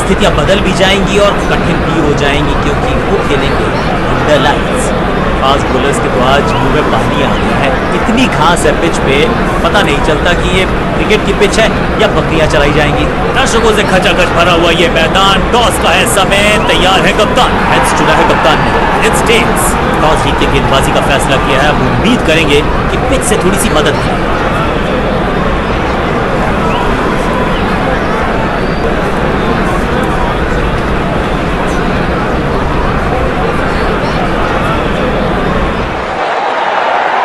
परिस्थितियां बदल भी जाएंगी और कठिन भी हो जाएंगी, क्योंकि वो खेलेंगे अंडर लाइट्स। फास्ट बॉलर्स के तो आज मुंह में पानी आ गया है, इतनी घास है पिच पे, पता नहीं चलता कि ये क्रिकेट की पिच है या बकरियां चलाई जाएंगी। दर्शकों से खचाखच भरा हुआ ये मैदान, टॉस का है समय, तैयार है कप्तान। हेड्स चुना है कप्तान ने, इट्स टेल्स। टॉस जीत के गेंदबाजी का फैसला किया है, अब उम्मीद करेंगे कि पिच से थोड़ी सी मदद मिले।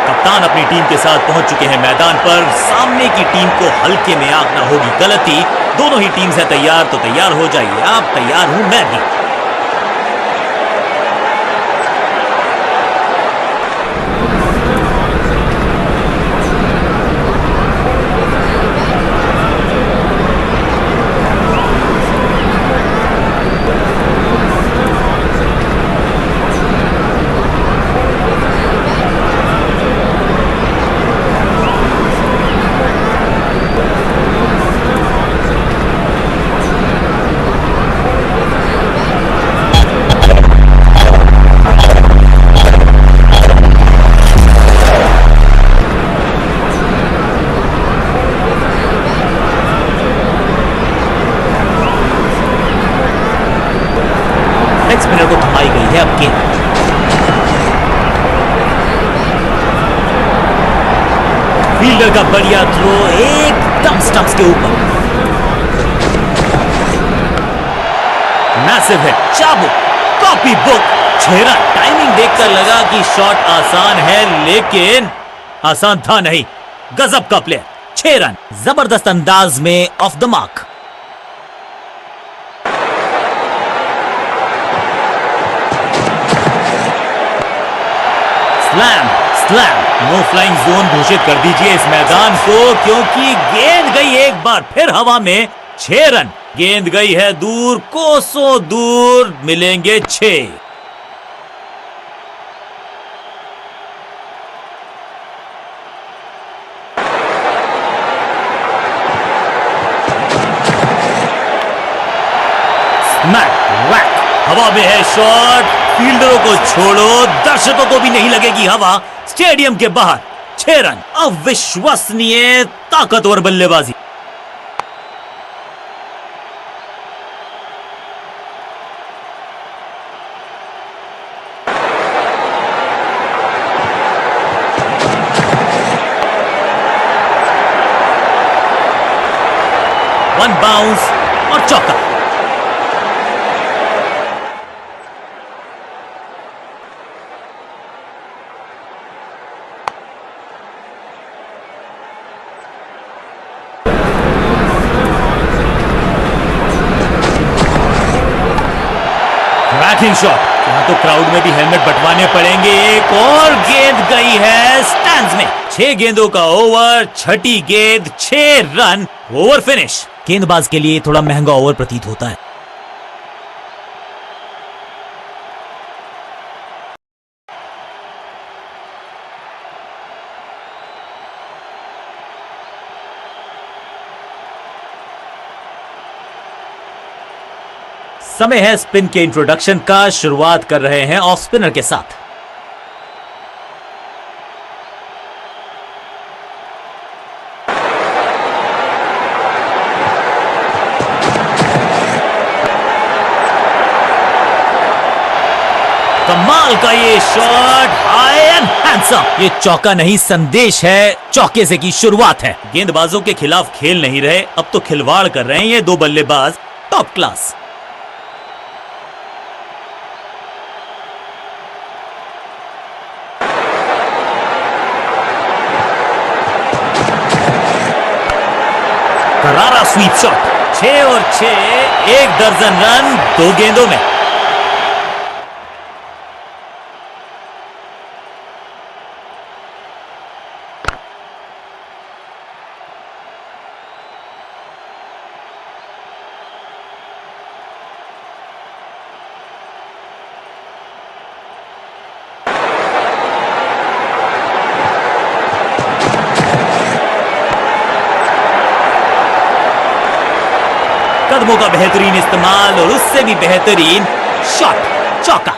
कप्तान अपनी टीम के साथ पहुंच चुके हैं मैदान पर। सामने की टीम को हल्के में आंकना होगी गलती। दोनों ही टीम्स है तैयार, तो तैयार हो जाइए आप, तैयार हूं मैं भी। स्पिनर को थमाई गई है अब गेंद। फील्डर का बढ़िया थ्रो एकदम स्टंप्स के ऊपर। मैसिव हिट, चाबुक, कॉपी बुक, 6 रन। टाइमिंग देखकर लगा कि शॉट आसान है, लेकिन आसान था नहीं। गजब का प्लेयर, 6 रन जबरदस्त अंदाज में off the mark. Slam, slam, no flying zone घोषित कर दीजिए इस मैदान को, क्योंकि गेंद गई एक बार फिर हवा में। 6 रन, गेंद गई है दूर, कोसों दूर, मिलेंगे 6। स्मैक, वैक, हवा में है शॉट। फील्डरों को छोड़ो, दर्शकों को भी नहीं लगेगी हवा। स्टेडियम के बाहर 6 रन, अविश्वसनीय ताकतवर बल्लेबाजी। वन बाउंस और चौका। बैटिंग शॉट, यहां तो क्राउड में भी हेलमेट बंटवाने पड़ेंगे। एक और गेंद गई है स्टैंड्स में। 6 गेंदों का ओवर, छठी गेंद, 6 रन, ओवर फिनिश। गेंदबाज के लिए थोड़ा महंगा ओवर प्रतीत होता है। समय है स्पिन के इंट्रोडक्शन का। शुरुआत कर रहे हैं ऑफ स्पिनर के साथ। कमाल का ये शॉट, हाई एंड हैंडसम। ये चौका नहीं, संदेश है, चौके से की शुरुआत है। गेंदबाजों के खिलाफ खेल नहीं रहे, अब तो खिलवाड़ कर रहे हैं ये 2 बल्लेबाज, टॉप क्लास। करारा स्वीप शॉट, 6 और 6, 1 दर्जन रन 2 गेंदों में। कदमों का बेहतरीन इस्तेमाल और उससे भी बेहतरीन शॉट, चौका।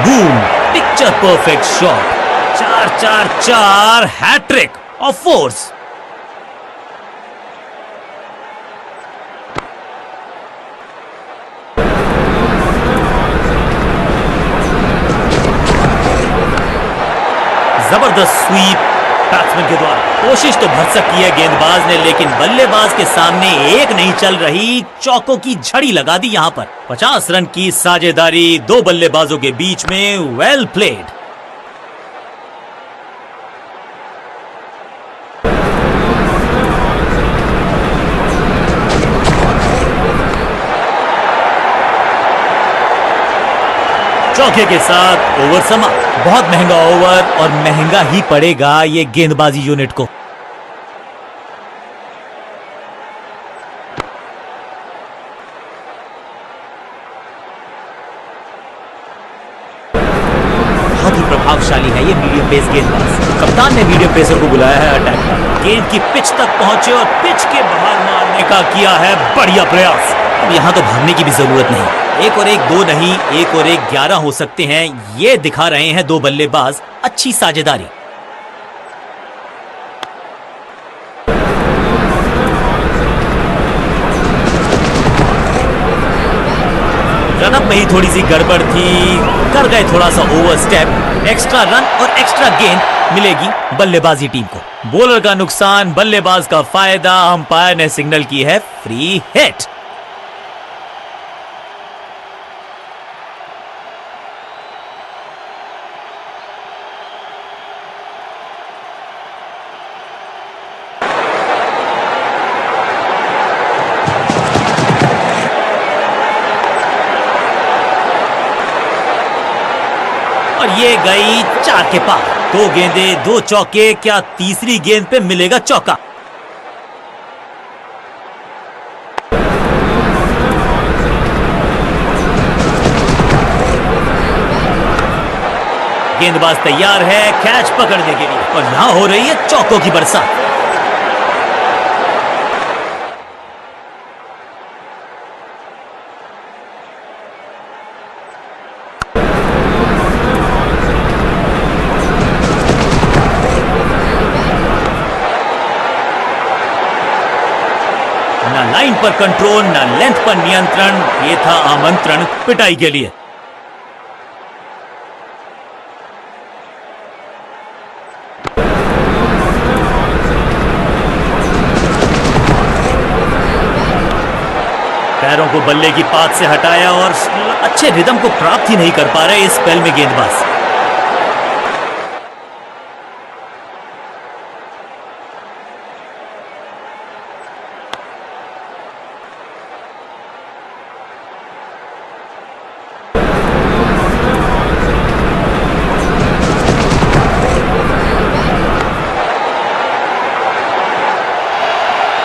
Boom, picture perfect shot. 4-4-4 hattrick of fours. जबरदस्त स्वीप बैट्समैन के द्वारा। कोशिश तो भरसक की है गेंदबाज ने, लेकिन बल्लेबाज के सामने एक नहीं चल रही, चौकों की झड़ी लगा दी यहां पर। 50 रन की साझेदारी दो बल्लेबाजों के बीच में। Well played. चौके के साथ ओवर समाप्त। बहुत महंगा ओवर और महंगा ही पड़ेगा ये गेंदबाजी यूनिट को। बहुत ही प्रभावशाली है ये मीडियम पेस गेंदबाज। कप्तान ने मीडियम पेसर को बुलाया है अटैक पर। गेंद की पिच तक पहुंचे और पिच के बाहर मारने का किया है बढ़िया प्रयास। अब यहां तो भागने की भी जरूरत नहीं। 1 और 1 2 नहीं, 1 और 1 11 हो सकते हैं, ये दिखा रहे हैं दो बल्लेबाज। अच्छी साझेदारी। रनअप में ही थोड़ी सी गड़बड़ थी, कर गए थोड़ा सा ओवर स्टेप। एक्स्ट्रा रन और एक्स्ट्रा गेंद मिलेगी बल्लेबाजी टीम को। बॉलर का नुकसान, बल्लेबाज का फायदा। अंपायर ने सिग्नल की है फ्री हिट। और ये गई 4 के पार। 2 गेंदे 2 चौके। क्या तीसरी गेंद पे मिलेगा चौका? गेंदबाज तैयार है कैच पकड़ने के लिए और यहां हो रही है चौकों की बरसात। ना लाइन पर कंट्रोल, ना लेंथ पर नियंत्रण। ये था आमंत्रण पिटाई के लिए। पैरों को बल्ले की पात से हटाया और अच्छे रिदम को प्राप्त ही नहीं कर पा रहे इस स्पेल में गेंदबाज।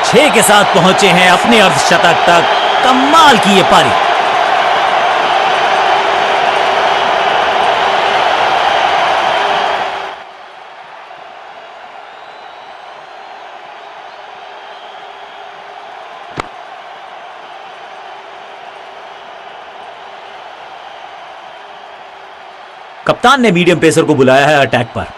छह के साथ पहुंचे हैं अपने अर्धशतक तक। कमाल की ये पारी। कप्तान ने मीडियम पेसर को बुलाया है अटैक पर।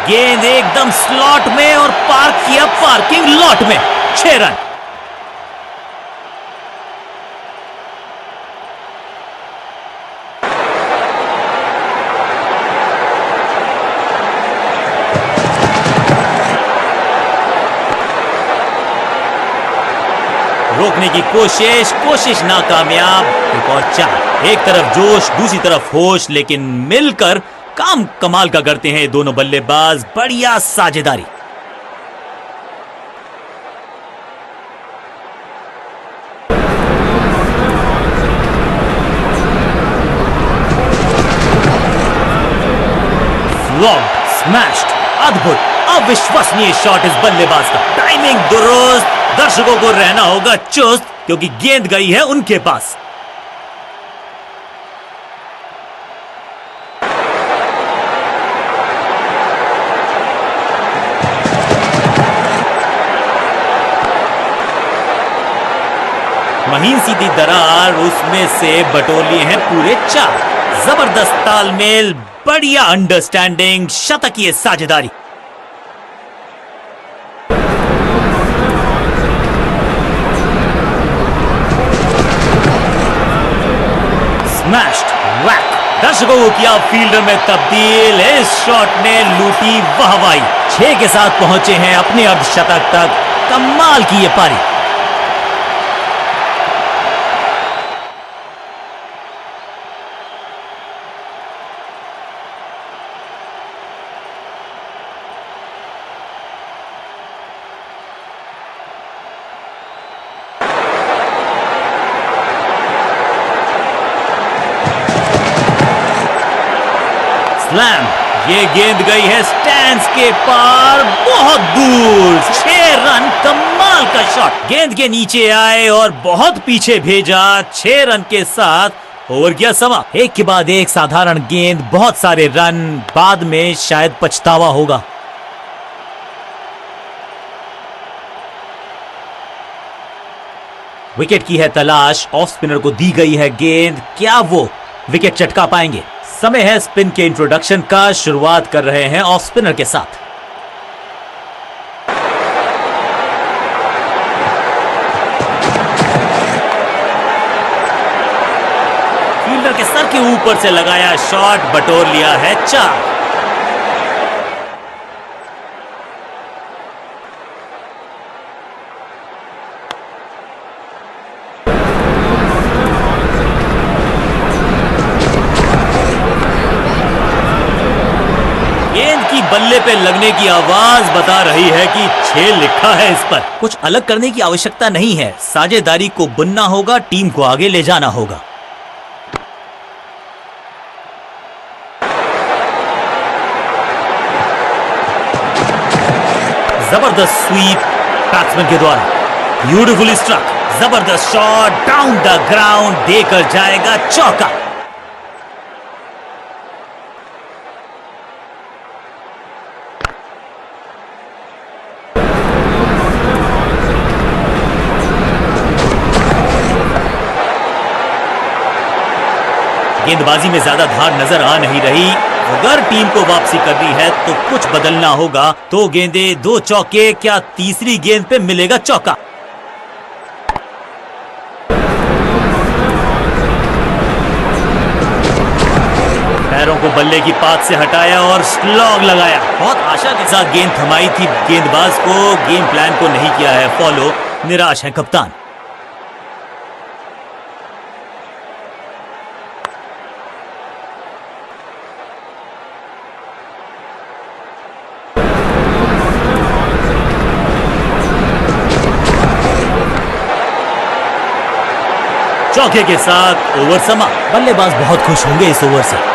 गेंद एकदम स्लॉट में और पार्क किया पार्किंग लॉट में। 6 रन। रोकने की कोशिश नाकामयाब। एक और 4। एक तरफ जोश, दूसरी तरफ होश, लेकिन मिलकर काम कमाल का करते हैं दोनों बल्लेबाज। बढ़िया साझेदारी। ब्लॉक्ड, स्मैश्ड, अद्भुत, अविश्वसनीय शॉट इस बल्लेबाज का। टाइमिंग दुरुस्त, दर्शकों को रहना होगा चुस्त क्योंकि गेंद गई है उनके पास। महीन सीधी दरार, उसमें से बटोर लिए हैं पूरे 4। जबरदस्त तालमेल, बढ़िया अंडरस्टैंडिंग, शतकीय साझेदारी। स्मैश्ड, वैक, दर्शकों को किया फील्डर में तब्दील। इस शॉट ने लूटी वाहवाही। 6 के साथ पहुंचे हैं अपने अर्धशतक तक। कमाल की ये पारी। स्लैम, ये गेंद गई है स्टैंड्स के पार, बहुत दूर। 6 रन, कमाल का शॉट। गेंद के नीचे आए और बहुत पीछे भेजा। 6 रन के साथ ओवर किया समा। एक के बाद एक साधारण गेंद, बहुत सारे रन, बाद में शायद पछतावा होगा। विकेट की है तलाश, ऑफ स्पिनर को दी गई है गेंद। क्या वो विकेट चटका पाएंगे? समय है स्पिन के इंट्रोडक्शन का। शुरुआत कर रहे हैं ऑफ स्पिनर के साथ। फील्डर के सर के ऊपर से लगाया शॉट, बटोर लिया है 4। बल्ले पे लगने की आवाज बता रही है कि 6 लिखा है इस पर। कुछ अलग करने की आवश्यकता नहीं है, साझेदारी को बुनना होगा, टीम को आगे ले जाना होगा। जबरदस्त स्वीप बैट्समैन के द्वारा, ब्यूटीफुली स्ट्रक, जबरदस्त शॉट, डाउन द ग्राउंड, देकर जाएगा चौका। गेंदबाजी में ज्यादा धार नजर आ नहीं रही। अगर टीम को वापसी करनी है तो कुछ बदलना होगा। 2 गेंदें, 2 चौके, क्या तीसरी गेंद पे मिलेगा चौका? पैरों को बल्ले की पात से हटाया और स्लॉग लगाया। बहुत आशा के साथ गेंद थमाई थी गेंदबाज को, गेम प्लान को नहीं किया है फॉलो। निराश है कप्तान। चौके के साथ ओवर समा। बल्लेबाज बहुत खुश होंगे इस ओवर से।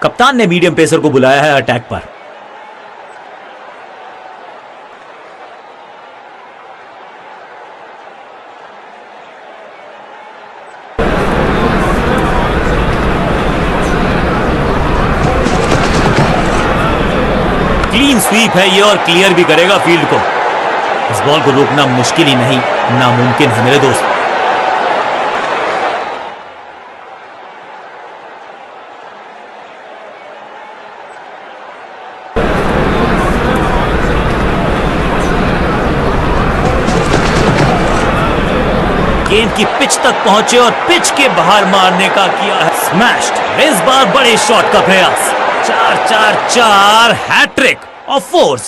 कप्तान ने मीडियम पेसर को बुलाया है अटैक पर। क्लीन स्वीप है ये और क्लियर भी करेगा फील्ड को। इस बॉल को रोकना मुश्किल ही नहीं, नामुमकिन है मेरे दोस्त। गेंद की पिच तक पहुंचे और पिच के बाहर मारने का किया है स्मैश्ड। इस बार बड़े शॉट का प्रयास। 4-4-4 हैट्रिक ऑफ फोर्स।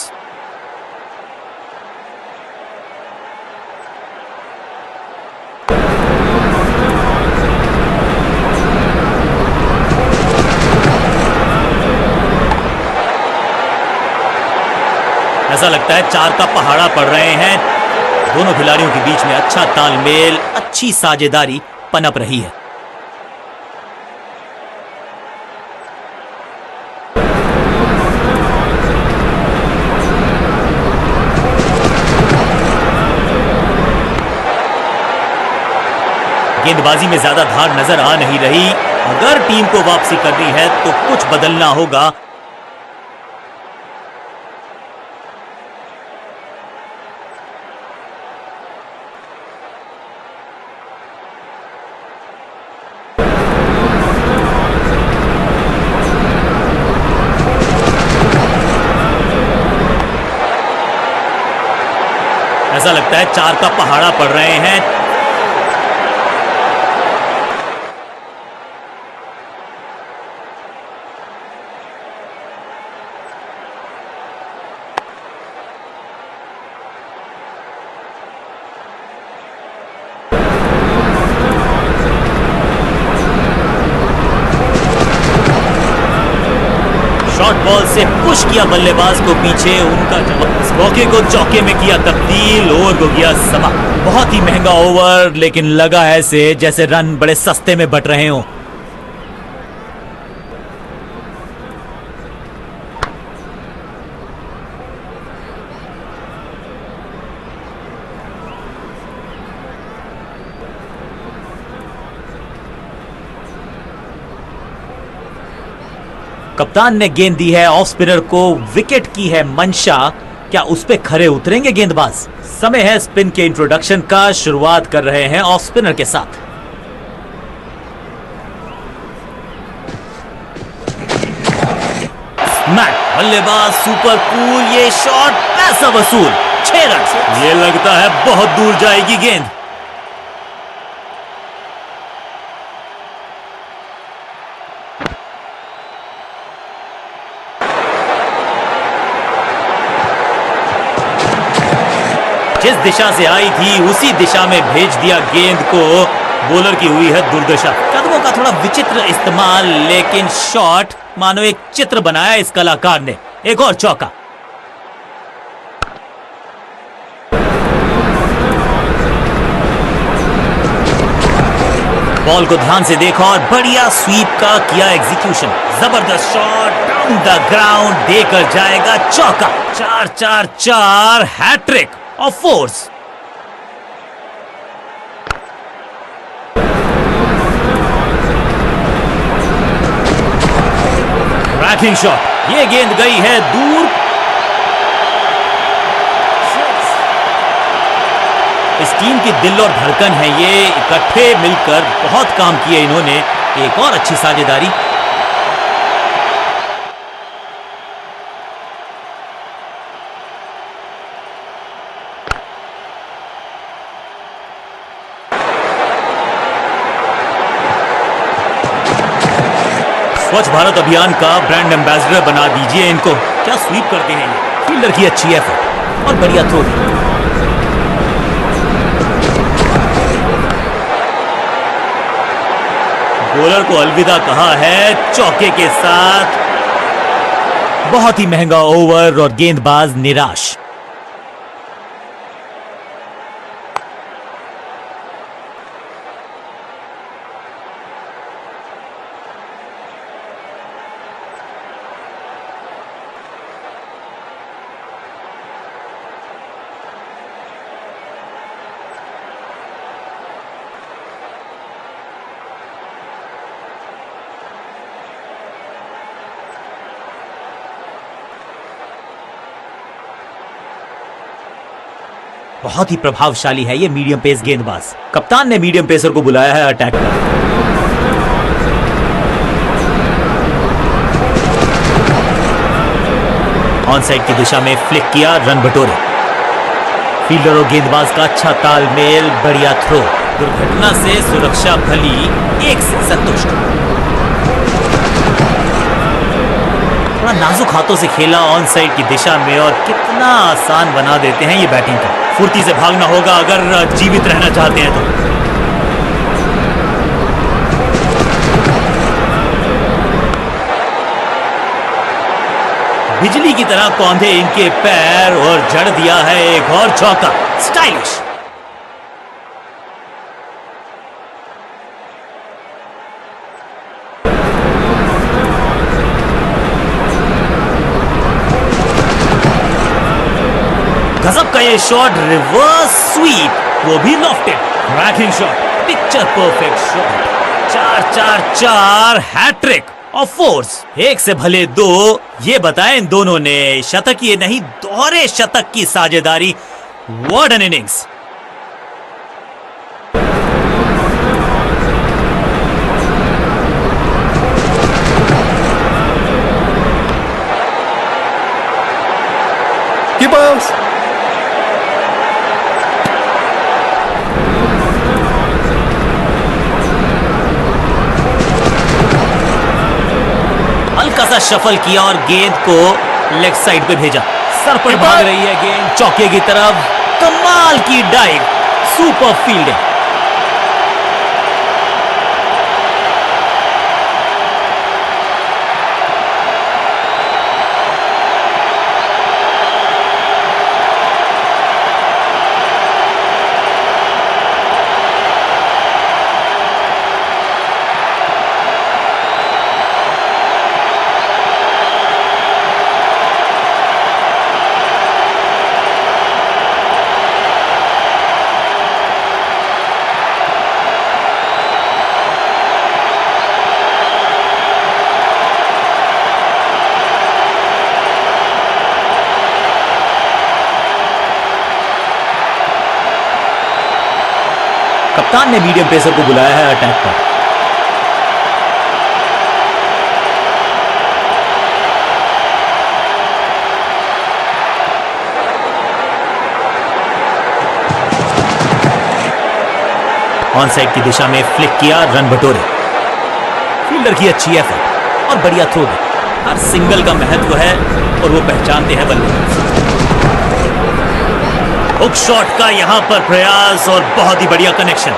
ऐसा लगता है 4 का पहाड़ा पड़ रहे हैं। दोनों खिलाड़ियों के बीच में अच्छा तालमेल, अच्छी साझेदारी पनप रही है। गेंदबाजी में ज्यादा धार नजर आ नहीं रही। अगर टीम को वापसी करनी है तो कुछ बदलना होगा। ऐसा लगता है 4 का पहाड़ा पड़ रहे हैं। शॉर्ट बॉल से पुश किया बल्लेबाज को पीछे। उनका जवाब इस मौके को चौके में किया तब्दील। ओवर को किया समाप्त। बहुत ही महंगा ओवर, लेकिन लगा ऐसे जैसे रन बड़े सस्ते में बट रहे हों। कप्तान ने गेंद दी है ऑफ स्पिनर को। विकेट की है मंशा। क्या उस पे खरे उतरेंगे गेंदबाज? समय है स्पिन के इंट्रोडक्शन का। शुरुआत कर रहे हैं ऑफ स्पिनर के साथ। स्मैक। बल्लेबाज सुपर कूल। ये शॉट पैसा वसूल। 6 रन। ये लगता है बहुत दूर जाएगी गेंद। जिस दिशा से आई थी उसी दिशा में भेज दिया गेंद को। बॉलर की हुई है दुर्दशा। कदमों का थोड़ा विचित्र इस्तेमाल, लेकिन शॉट मानो एक चित्र बनाया इस कलाकार ने। एक और चौका। बॉल को ध्यान से देखा और बढ़िया स्वीप का किया एग्जीक्यूशन। जबरदस्त शॉट डाउन द ग्राउंड देकर जाएगा चौका। 4-4-4 hattrick of fours. Tracking shot. ये गेंद गई है दूर। इस टीम की दिल और धड़कन है ये। इकट्ठे मिलकर बहुत काम किए इन्होंने। एक और अच्छी साझेदारी। स्वच्छ भारत अभियान का ब्रांड एम्बेसडर बना दीजिए इनको। क्या स्वीप करते हैं ये। फील्डर की अच्छी एफर्ट और बढ़िया थ्रो। बॉलर को अलविदा कहा है चौके के साथ। बहुत ही महंगा ओवर और गेंदबाज निराश। बहुत ही प्रभावशाली है ये मीडियम पेस गेंदबाज। कप्तान ने मीडियम पेसर को बुलाया है अटैक पर। ऑन साइड की दिशा में फ्लिक किया, रन बटोरे। फील्डर और गेंदबाज का अच्छा तालमेल, बढ़िया थ्रो। दुर्घटना से सुरक्षा भली, 1 से संतुष्ट। बड़ा नाजुक हाथों से खेला ऑन साइड की दिशा में और कितना आसान बना देते हैं ये बैटिंग को। फुर्ती से भागना होगा अगर जीवित रहना चाहते हैं तो। बिजली की तरह कौंधे इनके पैर और जड़ दिया है एक और चौका। स्टाइलिश। गजब का ये शॉट, रिवर्स स्वीप, वो भी lofted, cracking shot, picture perfect shot. 4-4-4 hattrick of fours. एक से भले दो, ये बताएं इन दोनों ने शतक ये नहीं दोहरे शतक की साझेदारी। What an innings. कीपर्स हल्का सा शफल किया और गेंद को लेग साइड पे भेजा। सर पर भाग रही है गेंद चौके की तरफ। कमाल की डाइव, सुपर फील्डिंग। कप्तान ने मीडियम पेसर को बुलाया है अटैक पर। ऑन साइड की दिशा में फ्लिक किया, रन बटोरे। फील्डर की अच्छी एफर्ट और बढ़िया थ्रो भी। हर सिंगल का महत्व है और वो पहचानते हैं बल्लेबाज। हुक शॉट का यहां पर प्रयास और बहुत ही बढ़िया कनेक्शन।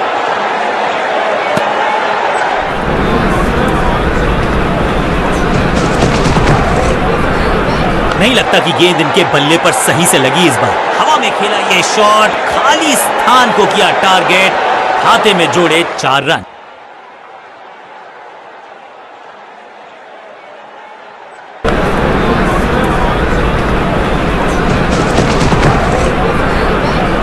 नहीं लगता कि गेंद इनके बल्ले पर सही से लगी इस बार। हवा में खेला ये शॉट, खाली स्थान को किया टारगेट, खाते में जोड़े 4 रन।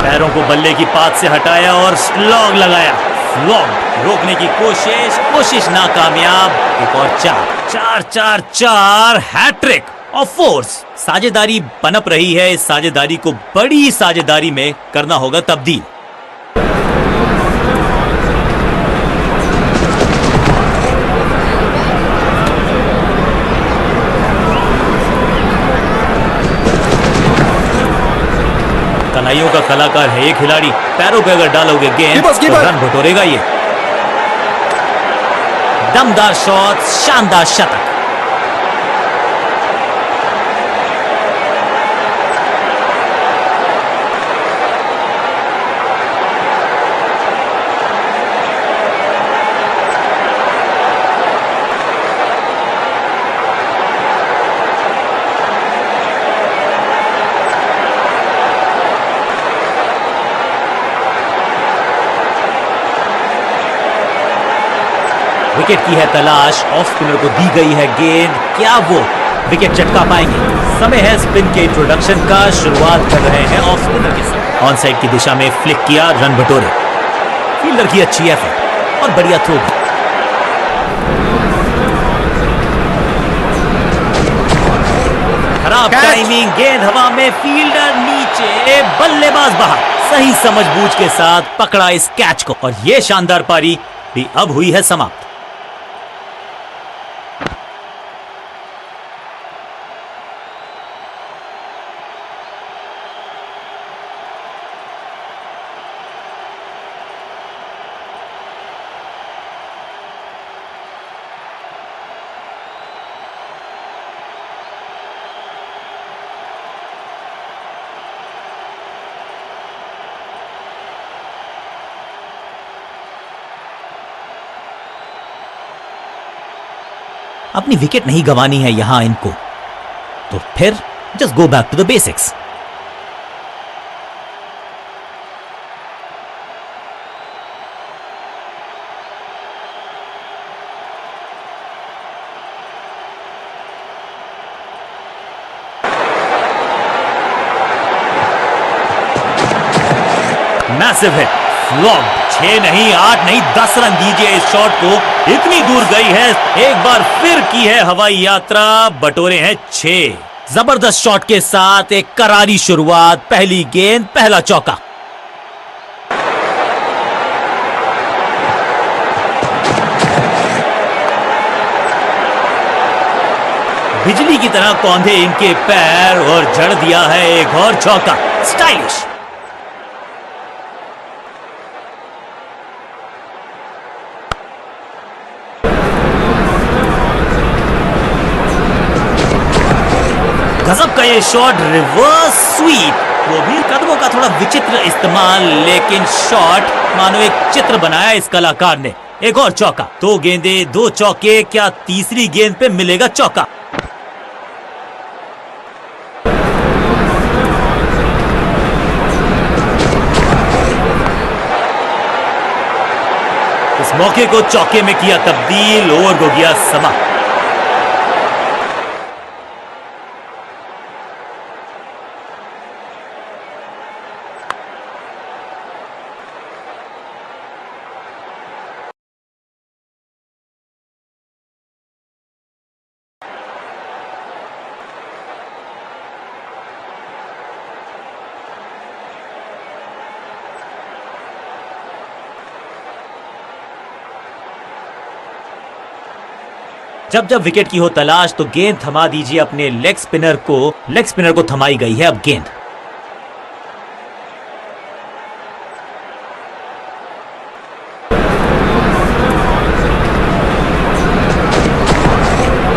पैरों को बल्ले की पात से हटाया और स्लॉग लगाया। स्लॉग रोकने की कोशिश नाकामयाब। एक और 4-4-4 हैट्रिक ऑफ फोर्स। साझेदारी बनप रही है, इस साझेदारी को बड़ी साझेदारी में करना होगा तब्दील। कलाइयों का कलाकार है ये खिलाड़ी। पैरों पे अगर डालोगे गेंद तो रन बटोरेगा ये। दमदार शॉट, शानदार शतक। विकेट की है तलाश, ऑफ स्पिनर को दी गई है गेंद। क्या वो विकेट चटका पाएंगे? समय है स्पिन के इंट्रोडक्शन का। शुरुआत कर रहे हैं ऑफ स्पिनर के साथ। ऑन साइड की दिशा में फ्लिक किया, रन बटोरे। फील्डर की अच्छी एफर्ट और बढ़िया थ्रो भी। खराब टाइमिंग, गेंद हवा में, फील्डर नीचे, बल्लेबाज बाहर। सही समझबूझ के साथ पकड़ा इस कैच को और यह शानदार पारी भी अब हुई है समाप्त। अपनी विकेट नहीं गंवानी है यहां इनको, तो फिर just go back to the basics. Massive hit, flop. 6 नहीं, 8 नहीं, 10 रन दीजिए इस शॉट को, इतनी दूर गई है। एक बार फिर की है हवाई यात्रा, बटोरे हैं 6। जबरदस्त शॉट के साथ एक करारी शुरुआत, पहली गेंद पहला चौका। बिजली की तरह कौंधे इनके पैर और जड़ दिया है एक और चौका। स्टाइलिश। गजब का ये शॉट, रिवर्स स्वीप, वो भी कदमों का थोड़ा विचित्र इस्तेमाल, लेकिन शॉट मानो एक चित्र बनाया इस कलाकार ने। एक और चौका। 2 गेंदे 2 चौके, क्या तीसरी गेंद पे मिलेगा चौका? इस मौके को चौके में किया तब्दील, ओवर हो गया समाप्त। जब जब विकेट की हो तलाश तो गेंद थमा दीजिए अपने लेग स्पिनर को। लेग स्पिनर को थमाई गई है अब गेंद।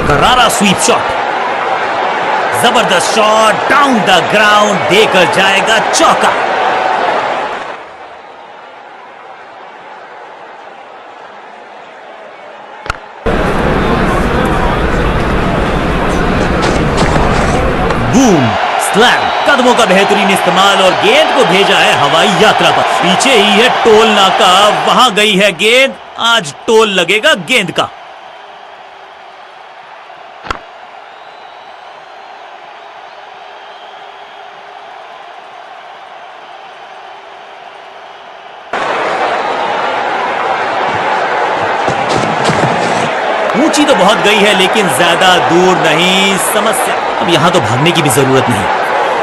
करारा स्वीप शॉट, जबरदस्त शॉट, डाउन द ग्राउंड, देकर जाएगा चौका। बूम, स्लैम, कदमों का बेहतरीन इस्तेमाल और गेंद को भेजा है हवाई यात्रा पर। पीछे ही है टोल नाका, वहां गई है गेंद, आज टोल लगेगा गेंद का। ऊंची तो बहुत गई है लेकिन ज्यादा दूर नहीं। समस्या अब यहां तो भागने की भी जरूरत नहीं।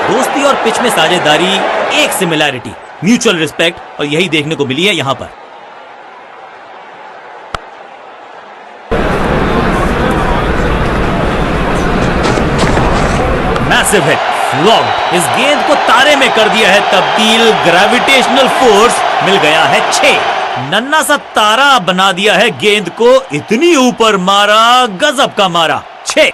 दोस्ती और पिच में साझेदारी, एक सिमिलैरिटी, म्यूचुअल रिस्पेक्ट, और यही देखने को मिली है यहां पर। Massive hit, flop. इस गेंद को तारे में कर दिया है तब्दील, ग्रेविटेशनल फोर्स मिल गया है 6। नन्ना सा तारा बना दिया है गेंद को, इतनी ऊपर मारा, गजब का मारा। 6।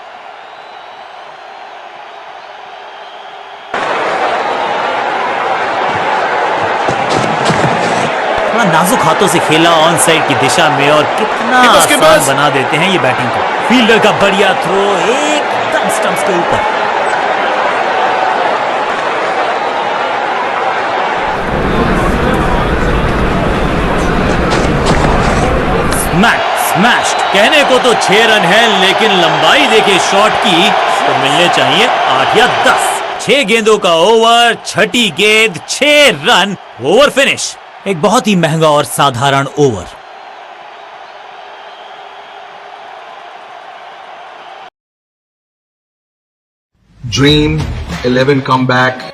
थोड़ा नाजुक हाथों से खेला ऑन साइड की दिशा में और कितना आसान बना देते हैं ये बैटिंग को। फील्डर का बढ़िया थ्रो एकदम स्टंप्स के ऊपर। स्मैश्ड। कहने को तो 6 रन है लेकिन लंबाई देखे शॉट की तो मिलने चाहिए 8 या 10। 6 गेंदों का ओवर, छठी गेंद 6 रन, ओवर फिनिश। एक बहुत ही महंगा और साधारण over. Dream 11 comeback.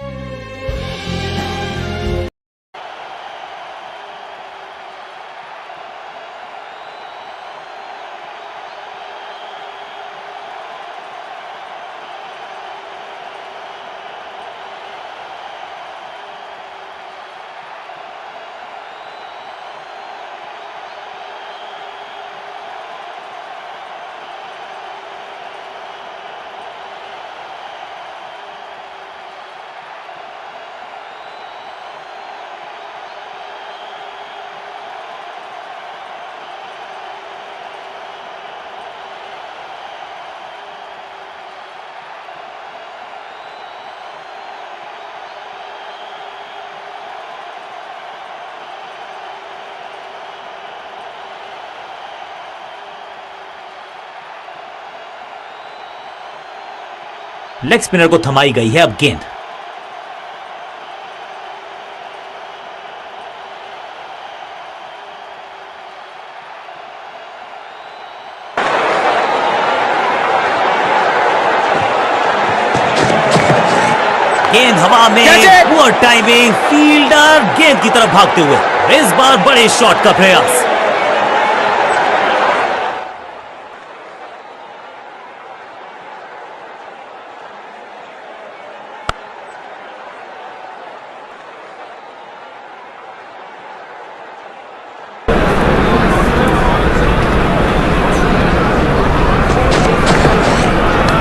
Leg spinner को थमाई गई है अब गेंद। गेंद हवा में, पुअर टाइमिंग, फील्डर गेंद की तरफ भागते हुए इस बार बड़े शॉट का प्रयास।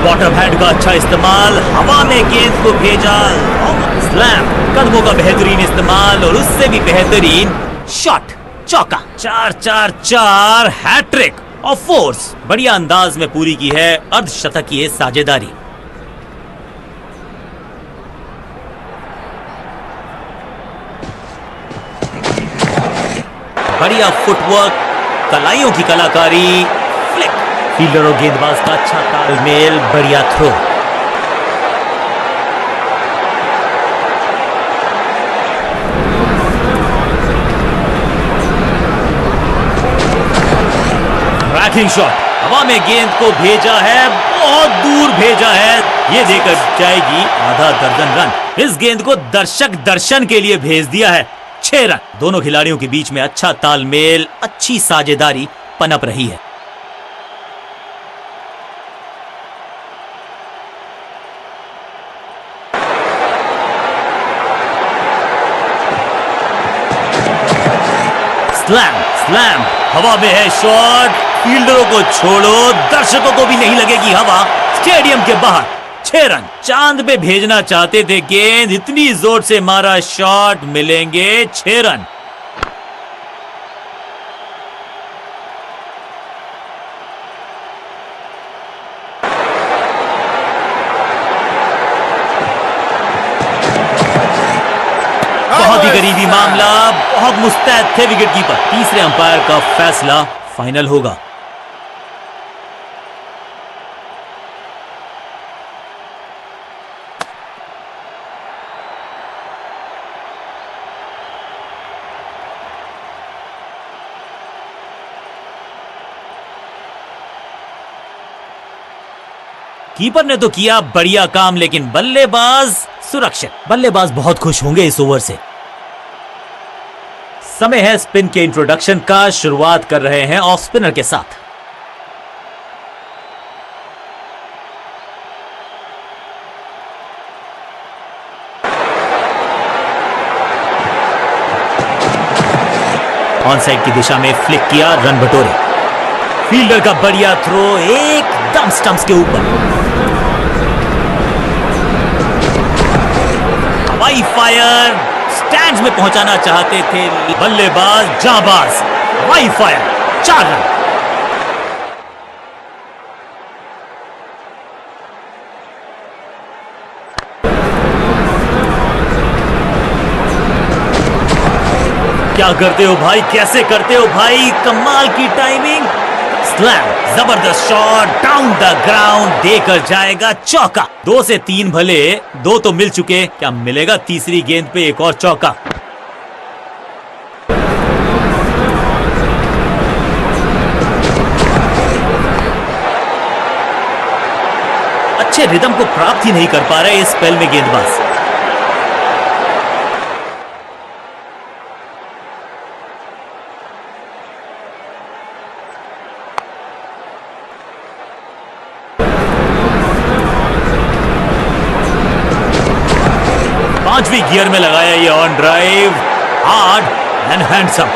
बॉटम हैंड का अच्छा इस्तेमाल, हवा में गेंद को भेजा, स्लैम, कदमों का बेहतरीन इस्तेमाल और उससे भी बेहतरीन शॉट, चौका। 4-4-4 हैट्रिक और फोर्स बढ़िया अंदाज में पूरी की है अर्धशतकीय साझेदारी। बढ़िया फुटवर्क, कलाइयों की कलाकारी, फ्लिक, फील्डर और गेंदबाज का अच्छा तालमेल, बढ़िया थ्रो। ट्रैकिंग शॉट, हवा में गेंद को भेजा है, बहुत दूर भेजा है, ये देकर जाएगी आधा दर्जन रन। इस गेंद को दर्शक दर्शन के लिए भेज दिया है। 6 रन। दोनों खिलाड़ियों के बीच में अच्छा तालमेल, अच्छी साझेदारी पनप रही है। स्लैम, स्लैम, हवा में है शॉट, फील्डरों को छोड़ो, दर्शकों को भी नहीं लगेगी हवा, स्टेडियम के बाहर। 6 रन। चांद पे भेजना चाहते थे गेंद, इतनी जोर से मारा शॉट, मिलेंगे 6 रन। बहुत ही करीबी मामला, बहुत मुस्तैद थे विकेट कीपर। तीसरे अंपायर का फैसला फाइनल होगा। कीपर ने तो किया बढ़िया काम, लेकिन बल्लेबाज सुरक्षित। बल्लेबाज बहुत खुश होंगे इस ओवर से। समय है स्पिन के इंट्रोडक्शन का। शुरुआत कर रहे हैं ऑफ स्पिनर के साथ। ऑन साइड की दिशा में फ्लिक किया, रन बटोरे। फील्डर का बढ़िया थ्रो, एकदम स्टंप्स के ऊपर। हवाई फायर, स्टैंड्स में पहुंचाना चाहते थे बल्लेबाज, जाबाज। हवाई फायर, 4 रन। क्या करते हो भाई, कैसे करते हो भाई, कमाल की टाइमिंग। स्लैम, जबरदस्त शॉट, डाउन द ग्राउंड, देकर जाएगा चौका। 2 से 3 भले, 2 तो मिल चुके, क्या मिलेगा तीसरी गेंद पे एक और चौका। अच्छे रिदम को प्राप्त ही नहीं कर पा रहे इस स्पेल में गेंदबाज। पांचवी गियर में लगाया ये on drive, hard and handsome.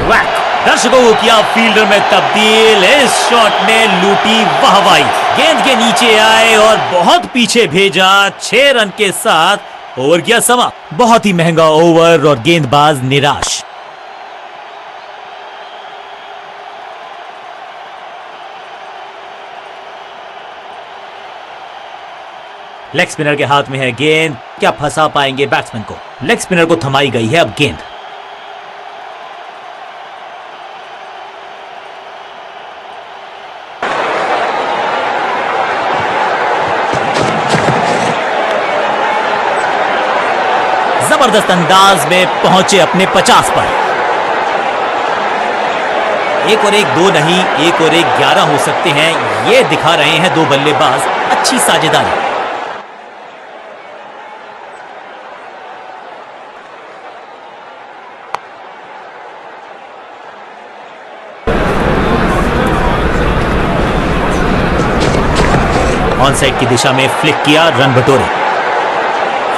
Whack, दर्शकों को किया फील्डर में तब्दील। इस शॉट ने लूटी वाहवाही, गेंद के नीचे आए और बहुत पीछे भेजा। 6 रन के साथ ओवर गया समा। बहुत ही महंगा ओवर और गेंदबाज निराश। लेग स्पिनर के हाथ में है गेंद, क्या फंसा पाएंगे बैट्समैन को। लेग स्पिनर को थमाई गई है अब गेंद। जबरदस्त अंदाज में पहुंचे अपने 50 पर। 1 और 1 2 नहीं, 1 और 1 11 हो सकते हैं, ये दिखा रहे हैं दो बल्लेबाज अच्छी साझेदारी। ऑन साइड की दिशा में फ्लिक किया, रन बटोरे।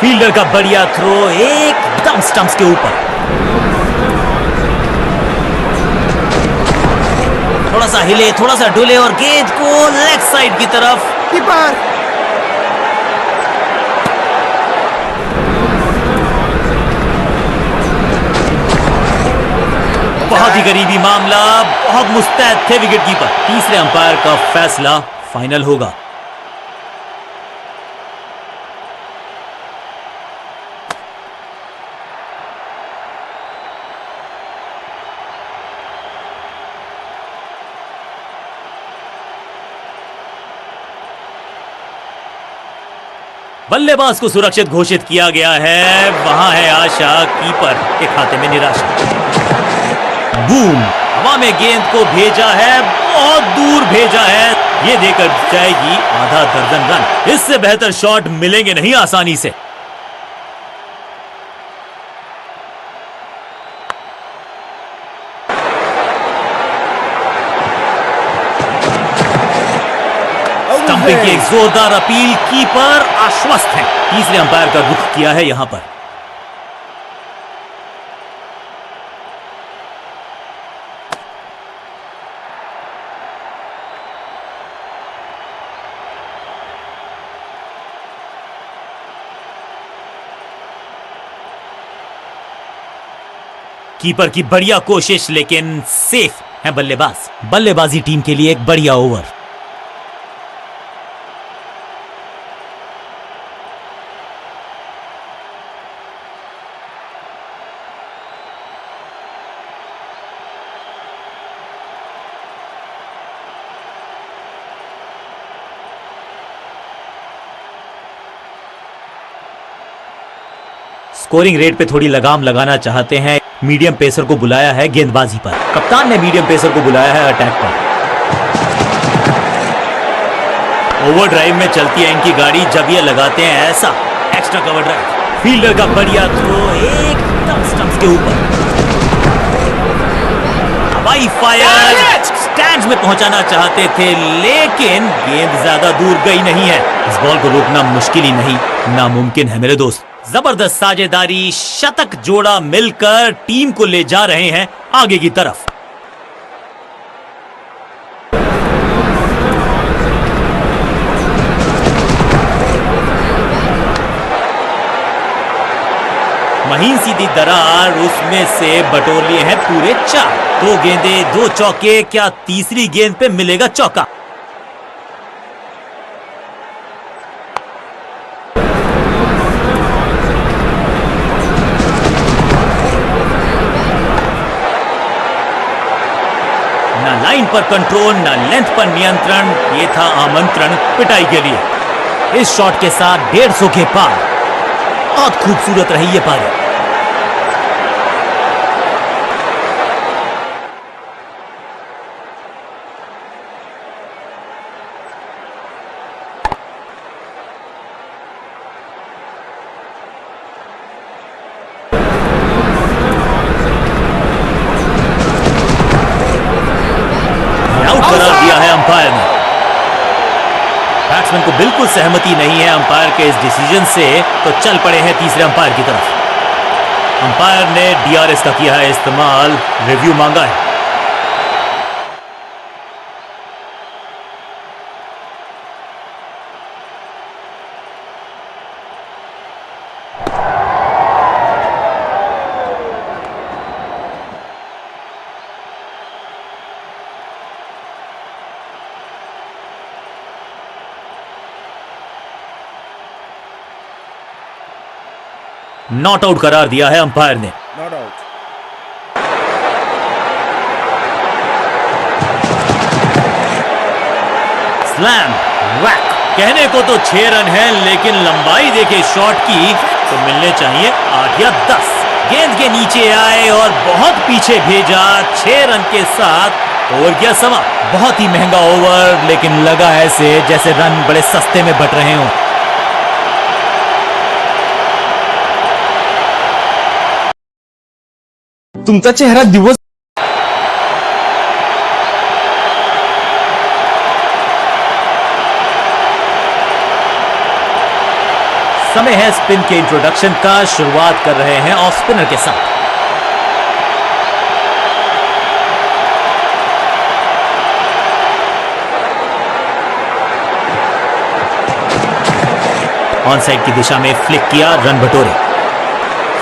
फील्डर का बढ़िया थ्रो एकदम स्टंप्स के ऊपर। थोड़ा सा हिले, थोड़ा सा डुले और गेंद को लेग साइड की तरफ। कीपर बहुत ही करीबी मामला, बहुत मुस्तैद थे विकेट कीपर। तीसरे अंपायर का फैसला फाइनल होगा। बल्लेबाज को सुरक्षित घोषित किया गया है। वहां है आशा, कीपर के खाते में निराशा। बूम, हवा में गेंद को भेजा है, बहुत दूर भेजा है। ये देकर जाएगी आधा दर्जन रन। इससे बेहतर शॉट मिलेंगे नहीं आसानी से। स्टंपिंग की एक जोरदार अपील, कीपर आश्वस्त है। तीसरे अंपायर का रुख किया है यहां पर। कीपर की बढ़िया कोशिश, लेकिन सेफ है बल्लेबाज। बल्लेबाजी टीम के लिए एक बढ़िया ओवर। स्कोरिंग रेट पे थोड़ी लगाम लगाना चाहते हैं। मीडियम पेसर को बुलाया है गेंदबाजी पर। कप्तान ने मीडियम पेसर को बुलाया है अटैक पर। ओवर ड्राइव में चलती है इनकी गाड़ी जब ये लगाते हैं ऐसा एक्स्ट्रा कवर ड्राइव। फील्डर का बढ़िया थ्रो एकदम स्टंप्स के ऊपर। हवाई फायर, स्टैंड्स में पहुंचाना चाहते थे, लेकिन गेंद ज्यादा दूर गई नहीं है। इस बॉल को रोकना मुश्किल ही नहीं, नामुमकिन है मेरे दोस्त। जबरदस्त साझेदारी, शतक जोड़ा मिलकर टीम को ले जा रहे हैं आगे की तरफ। महीन सीधी दरार, उसमें से बटोर लिए हैं पूरे 4। 2 गेंदे 2 चौके, क्या तीसरी गेंद पे मिलेगा चौका? ना लाइन पर कंट्रोल, ना लेंथ पर नियंत्रण। ये था आमंत्रण पिटाई के लिए। इस शॉट के साथ 150 के पार। बहुत खूबसूरत रही ये पारी। करार दिया है अंपायर ने। बैट्समैन को बिल्कुल सहमति नहीं है अंपायर के इस डिसीजन से, तो चल पड़े हैं तीसरे अंपायर की तरफ। अंपायर ने डीआरएस का किया है इस्तेमाल, रिव्यू मांगा है। नॉट आउट करार दिया है अंपायर ने। Not out. स्लैम वैक। कहने को तो 6 रन है, लेकिन लंबाई देखे शॉट की तो मिलने चाहिए 8 गया 10। गेंद के नीचे आए और बहुत पीछे भेजा। 6 रन के साथ ओवर गया समा। बहुत ही महंगा ओवर, लेकिन लगा ऐसे जैसे रन बड़े सस्ते में बट रहे हों। तुमचा चेहरा दिवस समय है स्पिन के इंट्रोडक्शन का। शुरुआत कर रहे हैं ऑफ स्पिनर के साथ। ऑन साइड की दिशा में फ्लिक किया, रन बटोरे।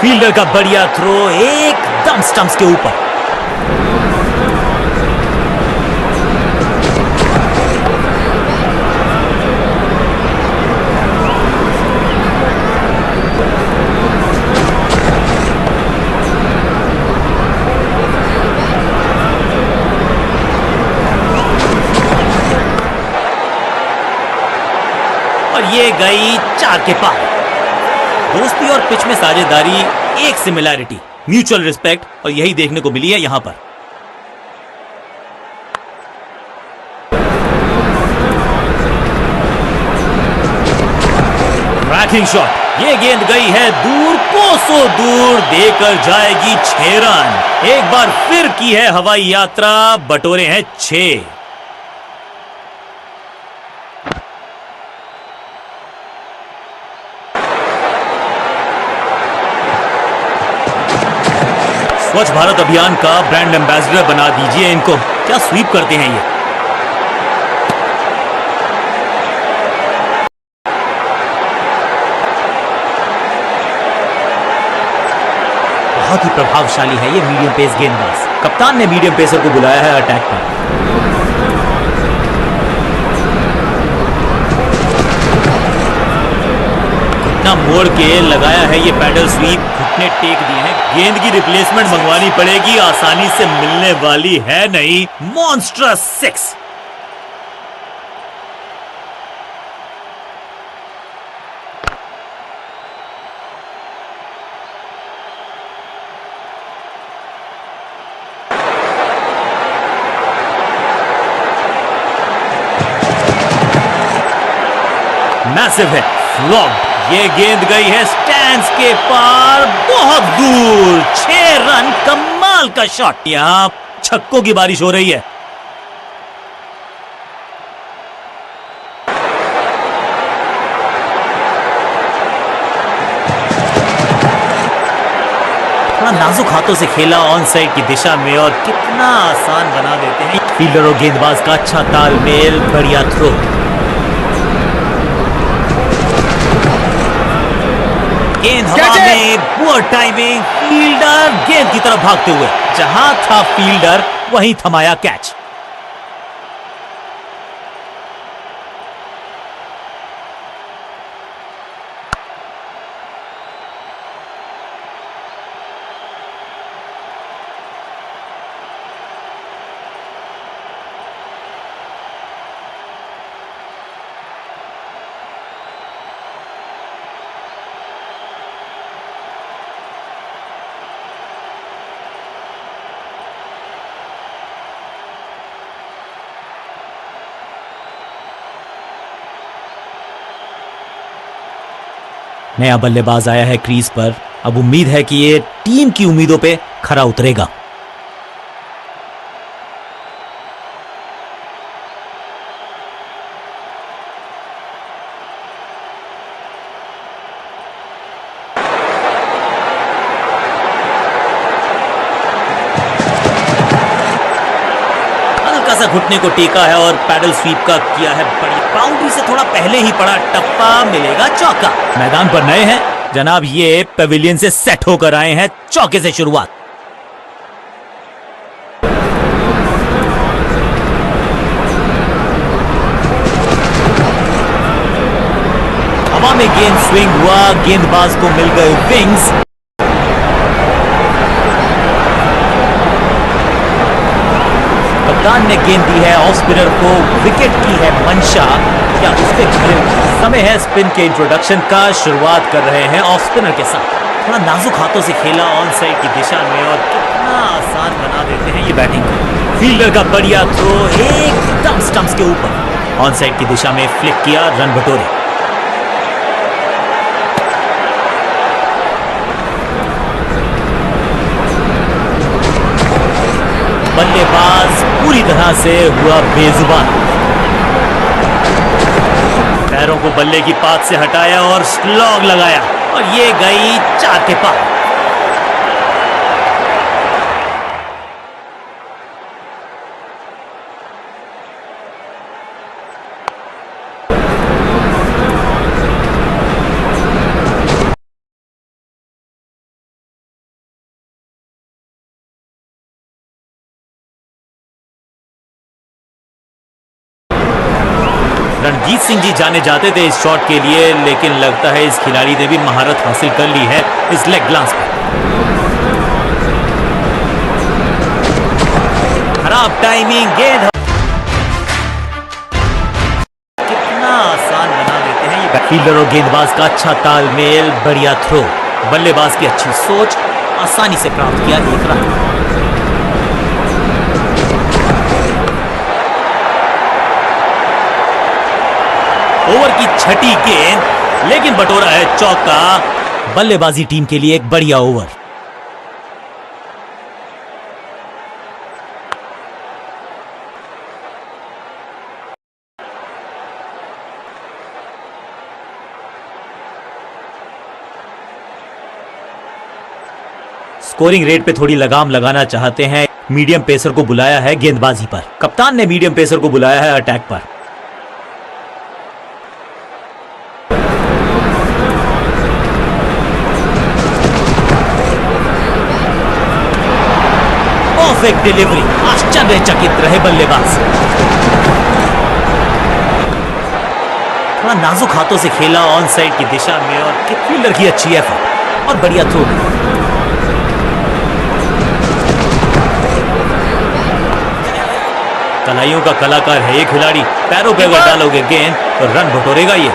फील्डर का बढ़िया थ्रो एकदम स्टंप्स के ऊपर। और ये गई 4 के पार। दोस्ती और पिच में साझेदारी, एक सिमिलैरिटी, म्यूचुअल रिस्पेक्ट, और यही देखने को मिली है यहां पर। ट्रैकिंग शॉट, ये गेंद गई है दूर, कोसों दूर, देकर जाएगी 6 रन। एक बार फिर की है हवाई यात्रा, बटोरे हैं 6। स्वच्छ भारत अभियान का ब्रांड एम्बेसडर बना दीजिए इनको। क्या स्वीप करते हैं ये। बहुत ही प्रभावशाली है ये मीडियम पेस गेंदबाज। कप्तान ने मीडियम पेसर को बुलाया है अटैक पर। मोड़ के लगाया है ये पैडल स्वीप, घुटने टेक दिए हैं। गेंद की रिप्लेसमेंट मंगवानी पड़ेगी, आसानी से मिलने वाली है नहीं। मॉन्स्ट्रस 6। मैसिव है, फ्लॉप्ड। ये गेंद गई है स्टैंड्स के पार, बहुत दूर। 6 रन, कमाल का शॉट। यहां छक्कों की बारिश हो रही है। थोड़ा नाजुक हाथों से खेला ऑन साइड की दिशा में, और कितना आसान बना देते हैं। फील्डर और गेंदबाज का अच्छा तालमेल, बढ़िया थ्रो। गेंद हवा में, पुअर टाइमिंग। फील्डर गेंद की तरफ भागते हुए, जहां था फील्डर वहीं थमाया कैच। नया बल्लेबाज आया है क्रीज पर। अब उम्मीद है कि ये टीम की उम्मीदों पे खरा उतरेगा। हल्का सा घुटने को टेका है और पैडल स्वीप का किया है बढ़िया। बाउंड्री से थोड़ा पहले ही पड़ा टप्पा, मिलेगा चौका। मैदान पर नए हैं जनाब, ये पेविलियन से सेट होकर आए हैं। चौके से शुरुआत। हवा में गेंद स्विंग हुआ, गेंदबाज को मिल गए विंग्स। कप्तान ने गेंद दी है ऑफ स्पिनर को, विकेट की है मंशा, या उसके घिरे। समय है स्पिन के इंट्रोडक्शन का। शुरुआत कर रहे हैं ऑफ स्पिनर के साथ। थोड़ा नाजुक हाथों से खेला ऑन साइड की दिशा में और कितना आसान बना देते हैं ये बैटिंग को। फील्डर का बढ़िया थ्रो एकदम स्टंप्स के ऊपर ऑन साइड की दिशा में फ्लिक किया, रन बटोरे। बल्लेबाज पूरी तरह से हुआ बेजुबान। पैरों को बल्ले की पात से हटाया और स्लॉग लगाया और ये गई 4 के पार। रणजीत सिंह जी जाने जाते थे इस शॉट के लिए, लेकिन लगता है इस खिलाड़ी ने भी महारत हासिल कर ली है इस लेग ग्लांस पर। खराब टाइमिंग, गेंद कितना आसान बना देते हैं ये। फील्डर और गेंदबाज का अच्छा तालमेल, बढ़िया थ्रो, बल्लेबाज की अच्छी सोच, आसानी से प्राप्त किया 1 रन। ओवर की छठी गेंद, लेकिन बटोरा है चौका। बल्लेबाजी टीम के लिए एक बढ़िया ओवर। स्कोरिंग रेट पे थोड़ी लगाम लगाना चाहते हैं, मीडियम पेसर को बुलाया है गेंदबाजी पर। कप्तान ने मीडियम पेसर को बुलाया है अटैक पर। परफेक्ट डिलीवरी, आश्चर्यचकित रहे बल्लेबाज। थोड़ा नाजुक हाथों से खेला ऑन साइड की दिशा में और फील्डर की अच्छी एफर्ट और बढ़िया थ्रो। कलाइयों का कलाकार है ये खिलाड़ी। पैरों पे अगर डालोगे गेंद तो रन बटोरेगा ये।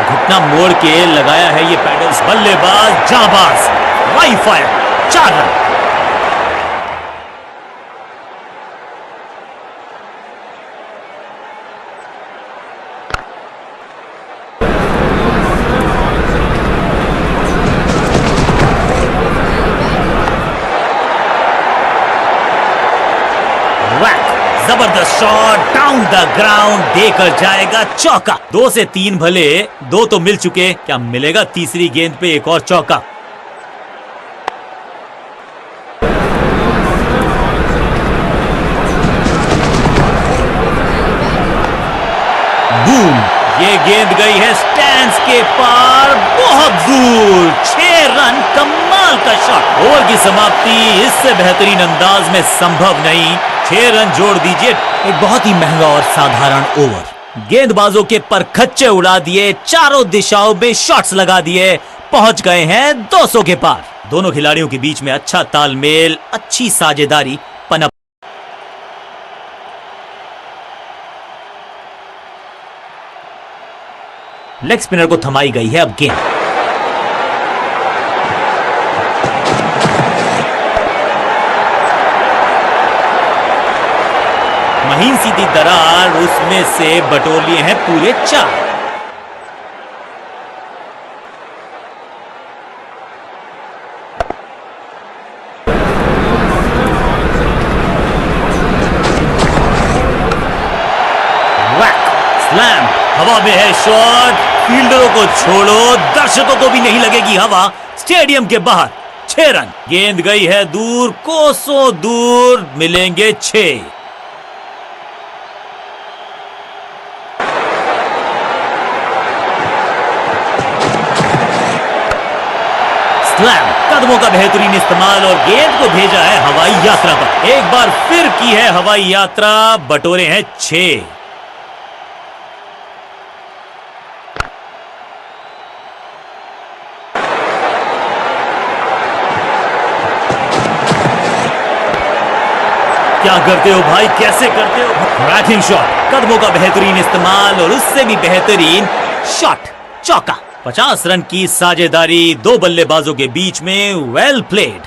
घुटना मोड़ के लगाया है ये पैडल्स, बल्लेबाज जाबाज, वाई फायर, 4 रन। जबरदस्त शॉट, डाउन द ग्राउंड, देकर जाएगा चौका। 2 से 3 भले, 2 तो मिल चुके, क्या मिलेगा तीसरी गेंद पे एक और चौका। बूम, ये गेंद गई है स्टैंड्स के पार, बहुत दूर। 6 रन, कमाल का शॉट। ओवर की समाप्ति इससे बेहतरीन अंदाज में संभव नहीं। 6 रन जोड़ दीजिए। एक बहुत ही महंगा और साधारण ओवर। गेंदबाजों के परखच्चे उड़ा दिए, चारों दिशाओं में शॉट्स लगा दिए, पहुंच गए हैं 200 के पार। दोनों खिलाड़ियों के बीच में अच्छा तालमेल, अच्छी साझेदारी पनप। लेग स्पिनर को थमाई गई है अब गेंद। महीन सीधी दरार, उसमें से बटोर लिए हैं पूरे 4। वैक, स्लैम, हवा में है शॉट। फील्डरों को छोड़ो, दर्शकों को भी नहीं लगेगी हवा। स्टेडियम के बाहर 6 रन। गेंद गई है दूर, कोसों दूर, मिलेंगे 6। कदमों का बेहतरीन इस्तेमाल और गेंद को भेजा है हवाई यात्रा पर। एक बार फिर की है हवाई यात्रा, बटोरे हैं 6। क्या करते हो भाई, कैसे करते हो? क्रैकिंग शॉट, कदमों का बेहतरीन इस्तेमाल और उससे भी बेहतरीन शॉट, चौका। 50 रन की साझेदारी दो बल्लेबाजों के बीच में, वेल प्लेड।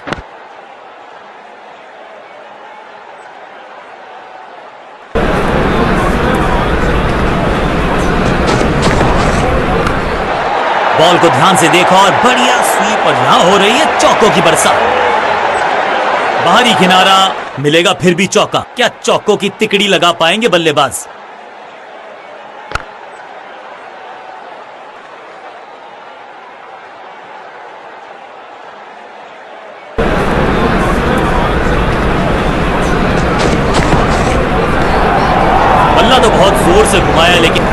बॉल को ध्यान से देखा और बढ़िया स्वीप, और यहां हो रही है चौकों की बरसात। बाहरी किनारा मिलेगा, फिर भी चौका। क्या चौकों की तिकड़ी लगा पाएंगे बल्लेबाज? बल्ला तो बहुत जोर से घुमाया, लेकिन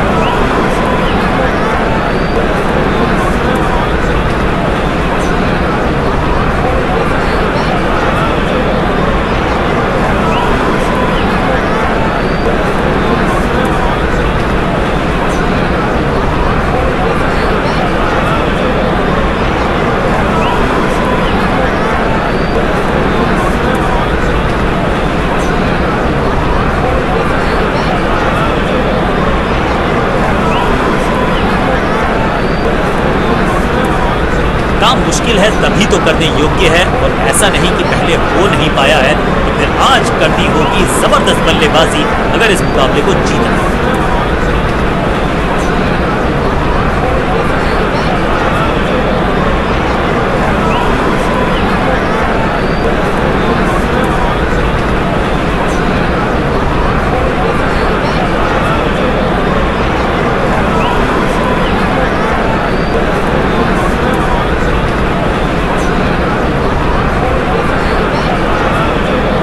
काम मुश्किल है तभी तो करने योग्य है, और ऐसा नहीं कि पहले हो नहीं पाया है तो फिर आज कर दी होगी जबरदस्त बल्लेबाजी अगर इस मुकाबले को जीतना है।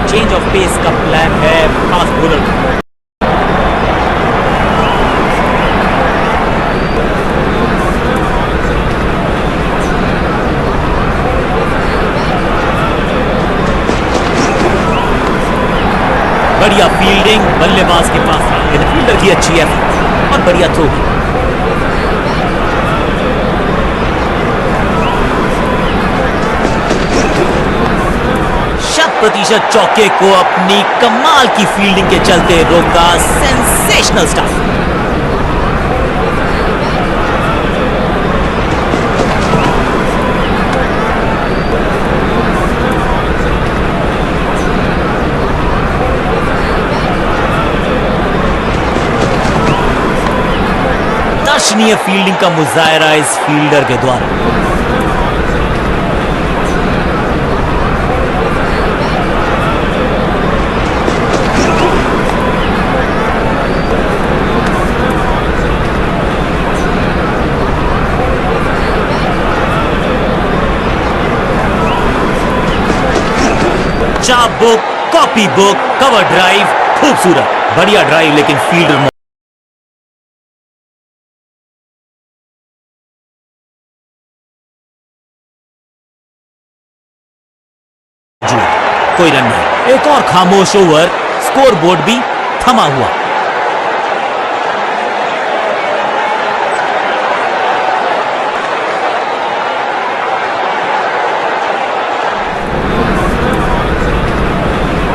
चेंज ऑफ पेस का प्लान है फास्ट बॉलर का। बढ़िया फील्डिंग बल्लेबाज के पास, फील्डर की अच्छी है और बढ़िया थ्रो। 100% चौके को अपनी कमाल की फील्डिंग के चलते रोका। Sensational stuff. दर्शनीय फील्डिंग का मुजाहरा इस फील्डर के द्वारा। चाप book, copy book, cover drive, खूबसूरत बढ़िया ड्राइव, लेकिन फील्डर कोई रन नहीं। एक और खामोश ओवर, स्कोरबोर्ड भी थमा हुआ।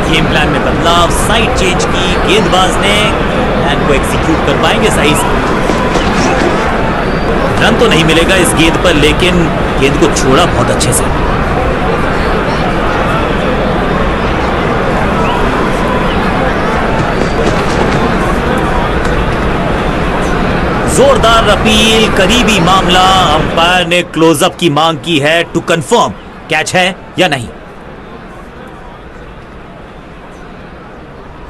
गेम प्लान में बदलाव, साइड चेंज की गेंदबाज ने, प्लान को एग्जीक्यूट कर पाएंगे सही से? रन तो नहीं मिलेगा इस गेंद पर, लेकिन गेंद को छोड़ा बहुत अच्छे से। जोरदार अपील, करीबी मामला। अंपायर ने क्लोजअप की मांग की है टू कंफर्म कैच है या नहीं।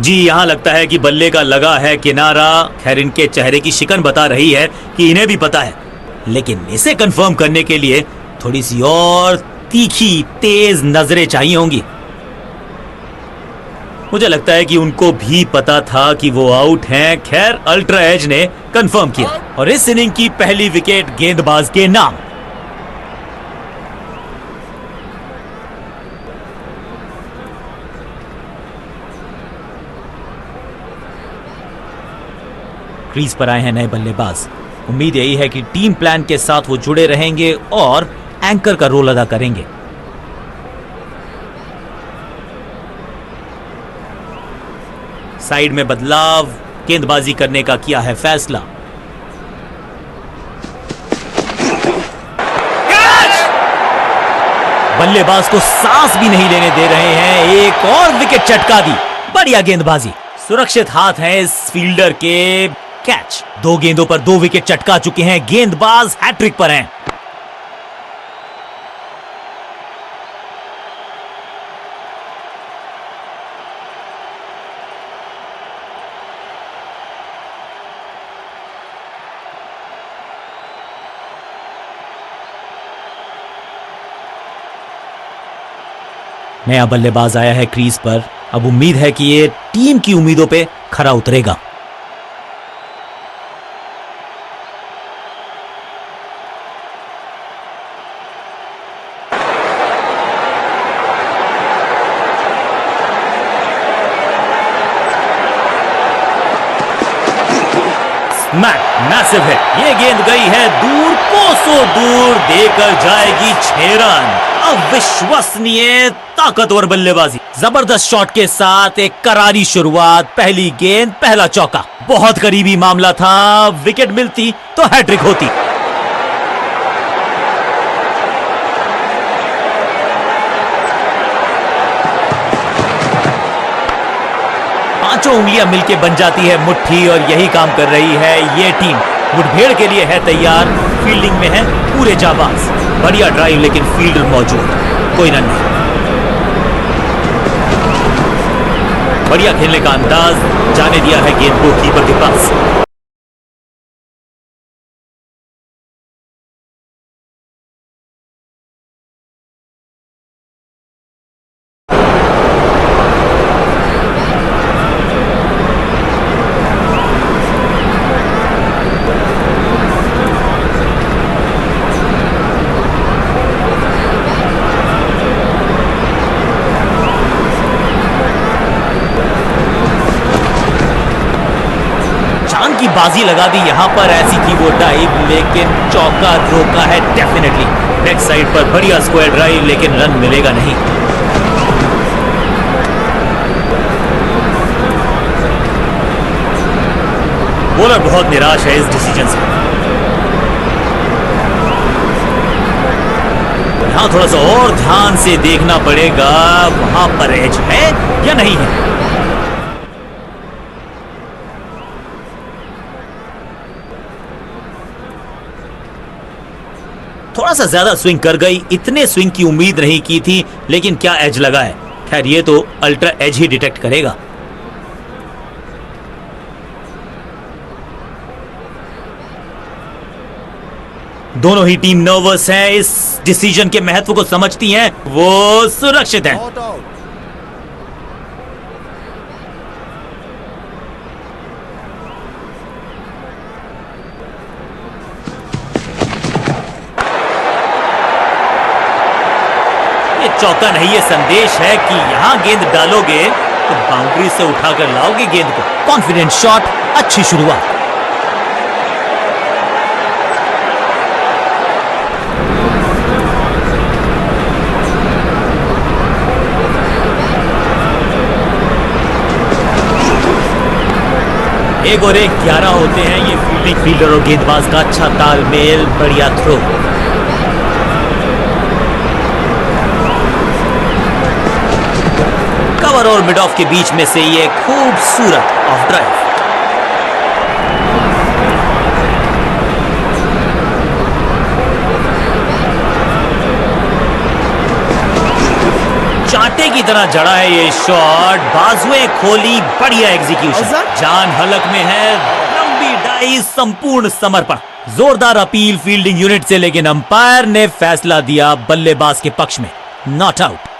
जी, यहां लगता है कि बल्ले का लगा है किनारा। खैर, इनके चेहरे की शिकन बता रही है कि इन्हें भी पता है, लेकिन इसे कंफर्म करने के लिए थोड़ी सी और तीखी तेज नजरें चाहिए होंगी। मुझे लगता है कि उनको भी पता था कि वो आउट हैं। खैर, अल्ट्रा एज ने कंफर्म किया और इस इनिंग की पहली विकेट गेंदबाज के नाम। क्रीज पर आए हैं नए बल्लेबाज। उम्मीद यही है कि टीम प्लान के साथ वो जुड़े रहेंगे और एंकर का रोल अदा करेंगे। साइड में बदलाव, गेंदबाजी करने का किया है फैसला। बल्लेबाज को सांस भी नहीं लेने दे रहे हैं, एक और विकेट चटका दी। बढ़िया गेंदबाजी, सुरक्षित हाथ है इस फील्डर के। कैच, 2 गेंदों पर 2 विकेट चटका चुके हैं, गेंदबाज हैट्रिक पर हैं। नया बल्लेबाज आया है क्रीज पर, अब उम्मीद है कि ये टीम की उम्मीदों पे खरा उतरेगा। मैसिव है, ये गेंद गई है दूर, कोसों दूर, देकर जाएगी 6 रन। अविश्वसनीय ताकतवर बल्लेबाजी, जबरदस्त शॉट के साथ एक करारी शुरुआत। पहली गेंद पहला चौका, बहुत करीबी मामला था, विकेट मिलती तो हैट्रिक होती। पांचों उंगलियां मिलके बन जाती है मुट्ठी, और यही काम कर रही है ये टीम। मुठभेड़ के लिए है तैयार, फील्डिंग में है पूरे जाबाज। बढ़िया ड्राइव, लेकिन फील्डर मौजूद, कोई रन नहीं। बढ़िया खेलने का अंदाज, जाने दिया है गेंद को कीपर के पास। बाजी लगा दी यहां पर, ऐसी थी वो डाइव, लेकिन चौका रोका है डेफिनेटली। नेक्स्ट साइड पर बढ़िया स्क्वायर ड्राइव, लेकिन रन मिलेगा नहीं। बॉलर बहुत निराश है इस डिसीजन से। यहां थोड़ा सा और ध्यान से देखना पड़ेगा, वहां पर एज है या नहीं है। थोड़ा सा ज्यादा स्विंग कर गई, इतने स्विंग की उम्मीद नहीं की थी, लेकिन क्या एज लगा है। खैर, ये तो अल्ट्रा एज ही डिटेक्ट करेगा। दोनों ही टीम नर्वस हैं, इस डिसीजन के महत्व को समझती हैं, वो सुरक्षित हैं। चौका नहीं, ये संदेश है कि यहां गेंद डालोगे तो बाउंड्री से उठाकर लाओगे गेंद को। कॉन्फिडेंट शॉट, अच्छी शुरुआत। एक और एक 11 होते हैं, ये फील्डिंग, फील्डर और गेंदबाज का अच्छा तालमेल, बढ़िया थ्रो। कवर और मिड ऑफ के बीच में से ये खूबसूरत ऑफ ड्राइव। चांटे की तरह जड़ा है ये शॉट, बाजुएं खोली, बढ़िया एग्जीक्यूशन, जान हलक में है, लंबी डाई, संपूर्ण समर्पण। जोरदार अपील फील्डिंग यूनिट से, लेकिन अंपायर ने फैसला दिया बल्लेबाज के पक्ष में, नॉट आउट।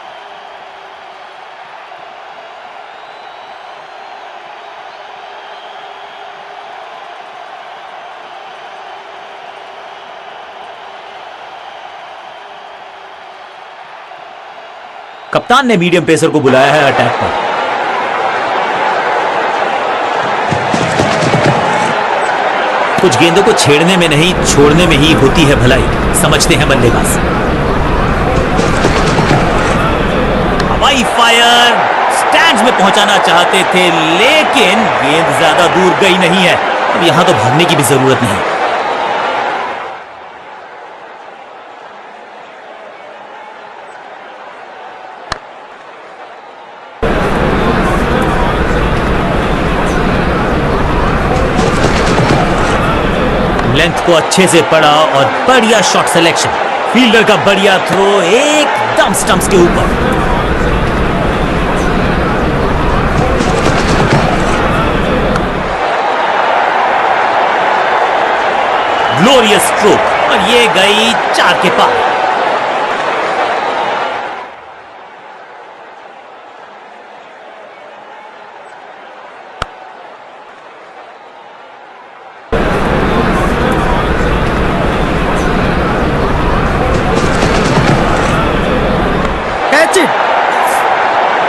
कप्तान ने मीडियम पेसर को बुलाया है अटैक पर। कुछ गेंदों को छेड़ने में नहीं, छोड़ने में ही होती है भलाई, समझते हैं बल्लेबाज। हवाई फायर, स्टैंड स्टैंड्स में पहुंचाना चाहते थे, लेकिन गेंद ज्यादा दूर गई नहीं है। अब यहां तो भागने की भी जरूरत नहीं। लेंथ को अच्छे से पड़ा और बढ़िया शॉट सिलेक्शन। फील्डर का बढ़िया थ्रो एकदम स्टंप्स के ऊपर। ग्लोरियस स्ट्रोक और ये गई 4 के पार।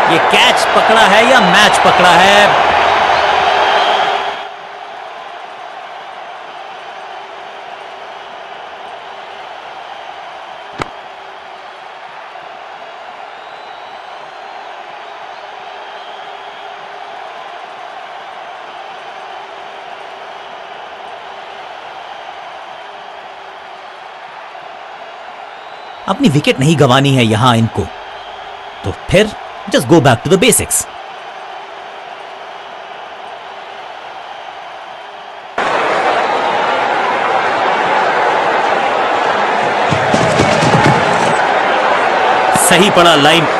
ये कैच पकड़ा है या मैच पकड़ा है? अपनी विकेट नहीं गंवानी है यहां इनको, तो फिर just go back to the basics. सही पड़ा लाइन।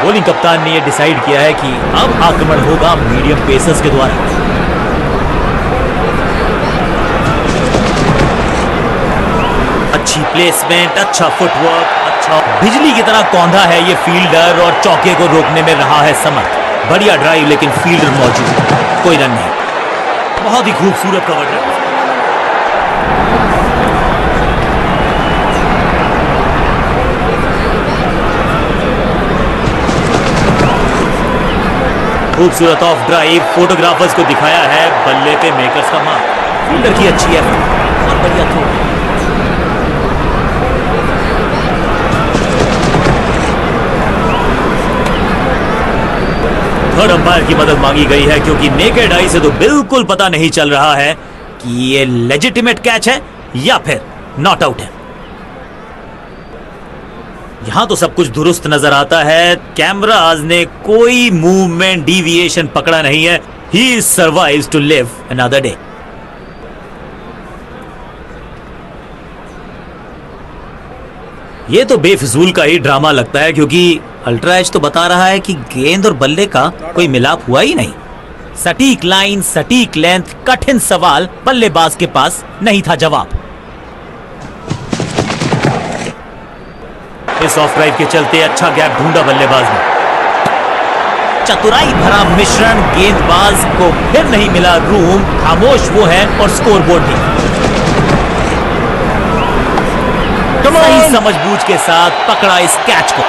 बॉलिंग कप्तान ने यह डिसाइड किया है कि अब आक्रमण होगा मीडियम पेसर्स के द्वारा। अच्छी प्लेसमेंट, अच्छा फुटवर्क, अच्छा बिजली की तरह कौंधा है ये फील्डर और चौके को रोकने में रहा है समर्थ। बढ़िया ड्राइव, लेकिन फील्डर मौजूद, कोई रन नहीं। बहुत ही खूबसूरत कवर ड्राइव। खूबसूरत ऑफ ड्राइव, फोटोग्राफर्स को दिखाया है बल्ले पे मेकर्स का मार्क। फील्डर की अच्छी है और बढ़िया थ्रो। थर्ड अंपायर की मदद मांगी गई है क्योंकि नेकेड आई से तो बिल्कुल पता नहीं चल रहा है कि ये लेजिटिमेट कैच है या फिर नॉट आउट है। यहां तो सब कुछ दुरुस्त नजर आता है। कैमराज ने कोई मूवमेंट डिविएशन पकड़ा नहीं है। He survives to live another day. ये तो बेफिजूल का ही ड्रामा लगता है क्योंकि अल्ट्रा एज तो बता रहा है कि गेंद और बल्ले का कोई मिलाप हुआ ही नहीं। सटीक लाइन, सटीक लेंथ, कठिन सवाल, बल्लेबाज के पास नहीं था जवाब। इस ऑफ ड्राइव के चलते अच्छा गैप ढूंढा बल्लेबाज ने। चतुराई भरा मिश्रण, गेंदबाज को फिर नहीं मिला रूम। खामोश वो है और स्कोरबोर्ड भी। सही समझबूझ के साथ पकड़ा इस कैच को।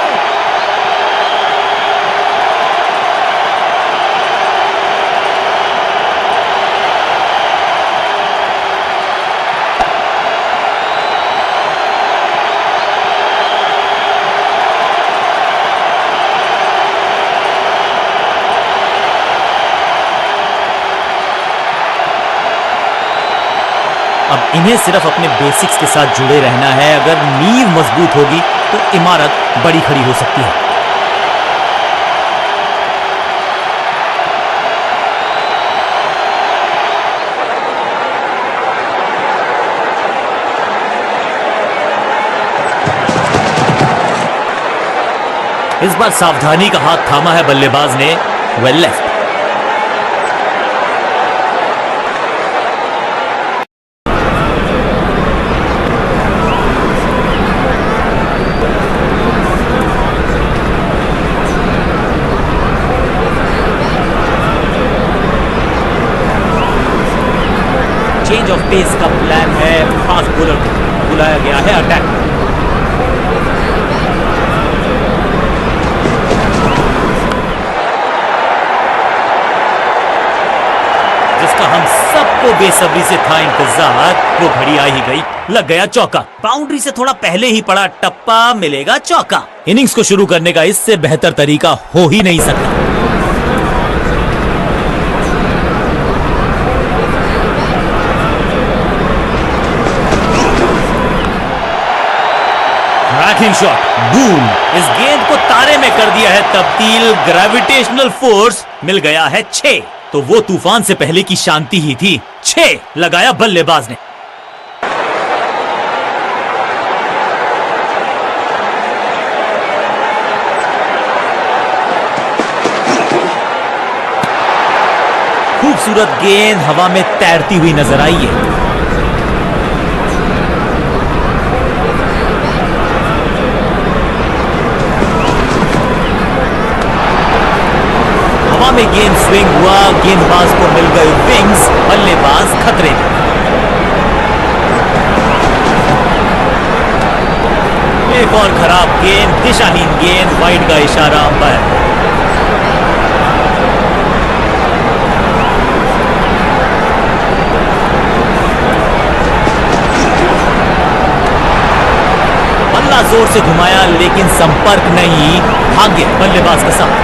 अब इन्हें सिर्फ अपने बेसिक्स के साथ जुड़े रहना है। अगर नींव मजबूत होगी तो इमारत बड़ी खड़ी हो सकती है। इस बार सावधानी का हाथ थामा है बल्लेबाज ने। Well left. Change of pace का प्लान है। फास्ट बॉलर को बुलाया गया है अटैक। बेसब्री से था इंतजार, वो घड़ी आ ही गई, लग गया चौका। बाउंड्री से थोड़ा पहले ही पड़ा टप्पा, मिलेगा चौका। इनिंग्स को शुरू करने का इससे बेहतर तरीका हो ही नहीं सकता। ट्रैकिंग शॉट, बूम, इस गेंद को तारे में कर दिया है तब्दील। ग्रेविटेशनल फोर्स मिल गया है 6। तो वो तूफान से पहले की शांति ही थी। 6 लगाया बल्लेबाज ने। खूबसूरत गेंद हवा में तैरती हुई नजर आई है। हवा में गेंद स्विंग हुआ, गेंदबाज को मिल गए विंग्स, बल्लेबाज खतरे में। एक और खराब गेंद, दिशाहीन गेंद, वाइड का इशारा अंपायर। बल्ला जोर से घुमाया लेकिन संपर्क नहीं, भाग्य बल्लेबाज के साथ।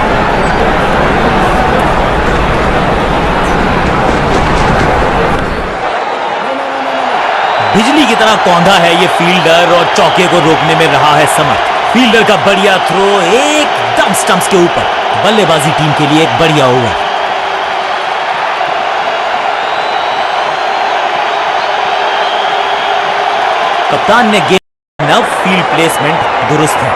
बिजली की तरह कौंधा है ये फील्डर और चौके को रोकने में रहा है समर्थ। फील्डर का बढ़िया थ्रो एकदम स्टंप्स के ऊपर। बल्लेबाजी टीम के लिए एक बढ़िया ओवर। कप्तान ने गेंद, नव फील्ड प्लेसमेंट दुरुस्त है।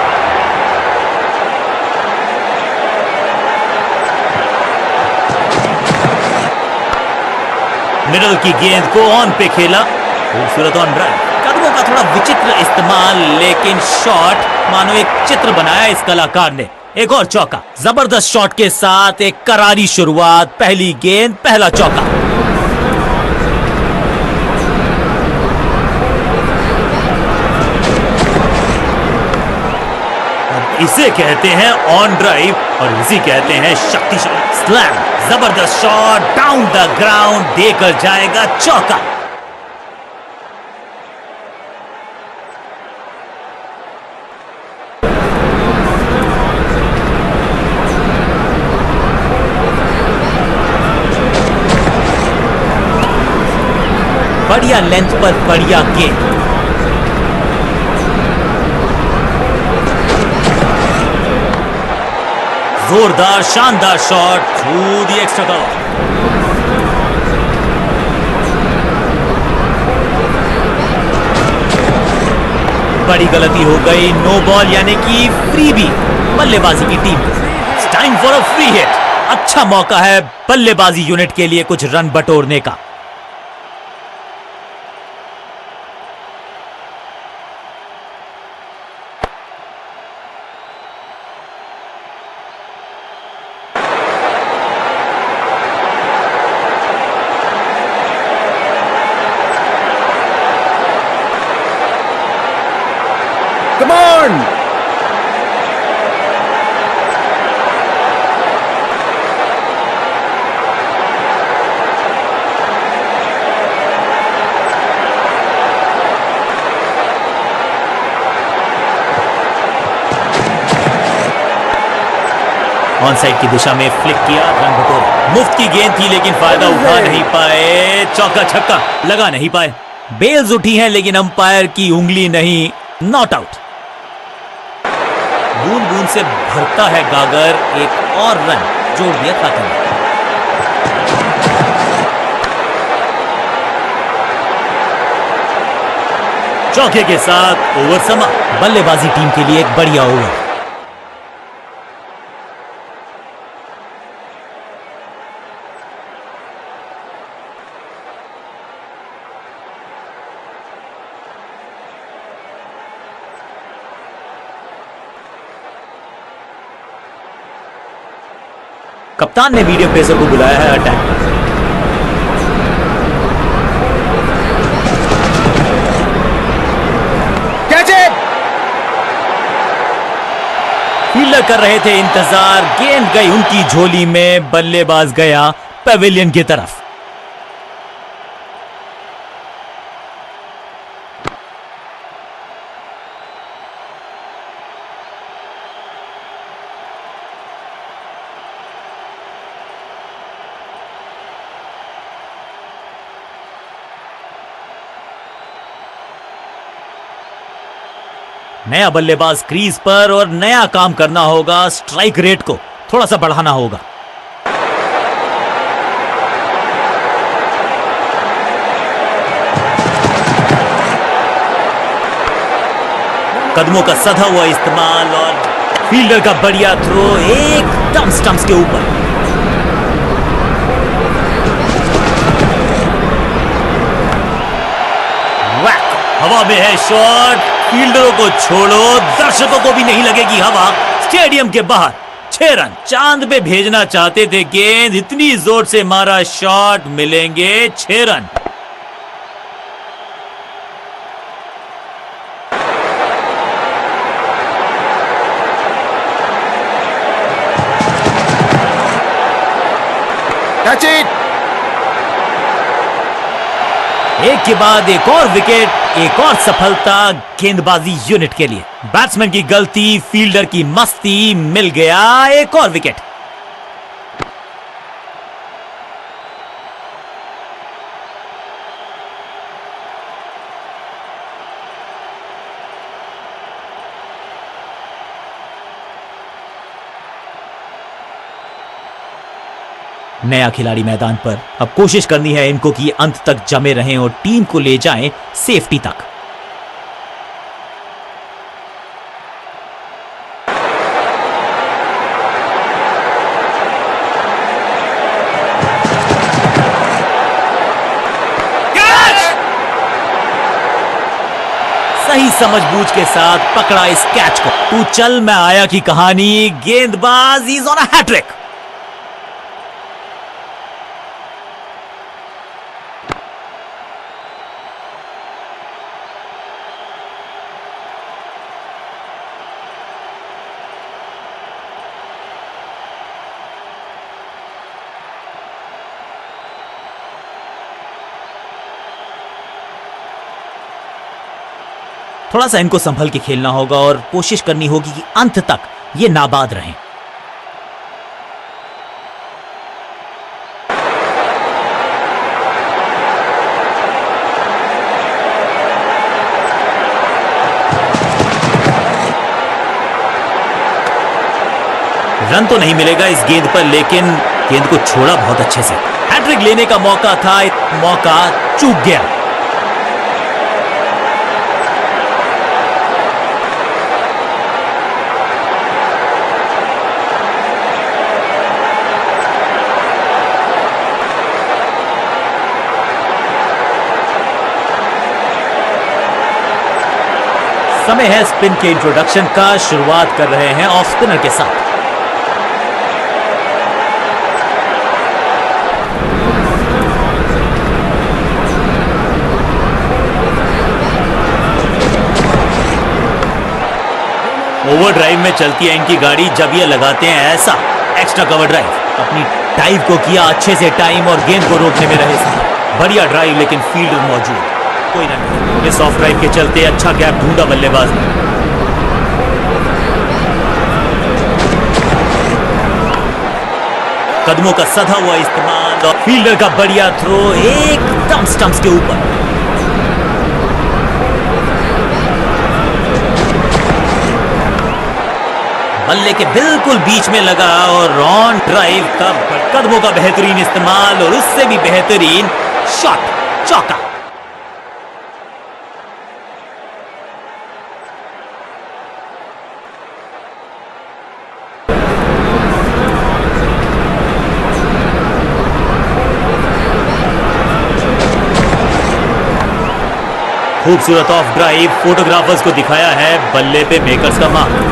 मिडल की गेंद को ऑन पे खेला, खूबसूरत ऑन ड्राइव। कदमों का थोड़ा विचित्र इस्तेमाल, लेकिन शॉट मानो एक चित्र बनाया इस कलाकार ने। एक और चौका, जबरदस्त शॉट के साथ एक करारी शुरुआत। पहली गेंद, पहला चौका। इसे कहते हैं ऑन ड्राइव और इसे कहते हैं शक्तिशाली स्लैम। जबरदस्त शॉट, डाउन द ग्राउंड, देकर जाएगा चौका। बढ़िया लेंथ पर बढ़िया गेंद। जोरदार शानदार shot through the extra cover. बड़ी गलती हो गई, नो बॉल यानी कि फ्रीबी बल्लेबाजी की टीम को। It's time for a free hit. अच्छा मौका है बल्लेबाजी यूनिट के लिए कुछ रन बटोरने का। Come on! ऑन साइड की दिशा में फ्लिक किया, रन बटोरा। मुफ्त की गेंद थी लेकिन फायदा उठा नहीं पाए। चौका छक्का लगा नहीं पाए। बेल्स उठी हैं लेकिन अंपायर की उंगली नहीं, नॉट आउट। बूंद बूंद से भरता है गागर, एक और रन जोड़ दिया खाते में। चौके के साथ ओवर समा। बल्लेबाजी टीम के लिए एक बढ़िया ओवर। कप्तान ने वीडियो पेसर को बुलाया है अटैक पर। फील्डर कर रहे थे इंतजार, गेंद गई उनकी झोली में, बल्लेबाज गया पवेलियन की तरफ। नया बल्लेबाज क्रीज पर और नया काम करना होगा, स्ट्राइक रेट को थोड़ा सा बढ़ाना होगा। कदमों का सधा हुआ इस्तेमाल और फील्डर का बढ़िया थ्रो एकदम स्टंप्स के ऊपर। वैक, हवा में है शॉट। फील्डरों को छोड़ो, दर्शकों को भी नहीं लगेगी हवा। स्टेडियम के बाहर 6 रन। चांद पे भेजना चाहते थे गेंद, इतनी जोर से मारा शॉट, मिलेंगे 6 रन। Catch it! एक के बाद एक और विकेट, एक और सफलता गेंदबाजी यूनिट के लिए। बैट्समैन की गलती, फील्डर की मस्ती, मिल गया एक और विकेट। नया खिलाड़ी मैदान पर, अब कोशिश करनी है इनको कि अंत तक जमे रहें और टीम को ले जाएं सेफ्टी तक। सही समझबूझ के साथ पकड़ा इस कैच को। तू चल मैं आया की कहानी, गेंदबाज इज ऑन अ हैट्रिक। थोड़ा सा इनको संभल के खेलना होगा और कोशिश करनी होगी कि अंत तक ये नाबाद रहें। रन तो नहीं मिलेगा इस गेंद पर, लेकिन गेंद को छोड़ा बहुत अच्छे से। हैट्रिक लेने का मौका था, मौका चूक गया। समय है स्पिन के इंट्रोडक्शन का। शुरुआत कर रहे हैं ऑफ स्पिनर के साथ। ओवरड्राइव में चलती है इनकी गाड़ी जब ये लगाते हैं ऐसा एक्स्ट्रा कवर ड्राइव। अपनी डाइव को किया अच्छे से टाइम और गेंद को रोकने में रहे सही। बढ़िया ड्राइव, लेकिन फील्डर मौजूद, कोई रन नहीं। इस ऑफ ड्राइव के चलते अच्छा गैप ढूंढा बल्लेबाज ने। कदमों का सधा हुआ इस्तेमाल और फील्डर का बढ़िया थ्रो एकदम स्टंप्स के ऊपर। बल्ले के बिल्कुल बीच में लगा और ऑन ड्राइव का कदमों का बेहतरीन इस्तेमाल और उससे भी बेहतरीन शॉट, चौका। खूबसूरत ऑफ ड्राइव, फोटोग्राफर्स को दिखाया है बल्ले पे मेकर्स का मार्क।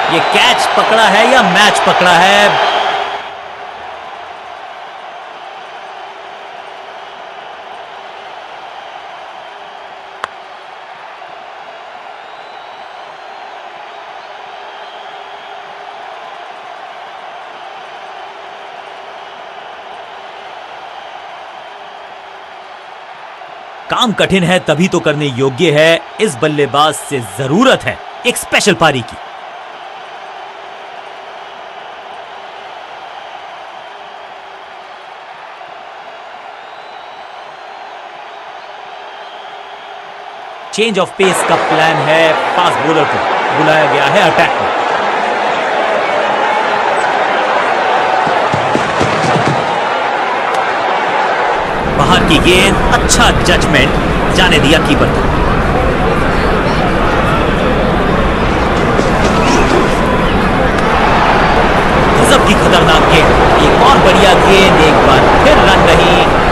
ये कैच पकड़ा है या मैच पकड़ा है? काम कठिन है तभी तो करने योग्य है। इस बल्लेबाज से जरूरत है एक स्पेशल पारी की। चेंज ऑफ पेस का प्लान है, फास्ट बॉलर को बुलाया गया है अटैक में। बाहर की गेंद, अच्छा जजमेंट, जाने दिया कीपर तक। गजब की खतरनाक गेंद, एक और बढ़िया गेंद, एक बार फिर रन नहीं।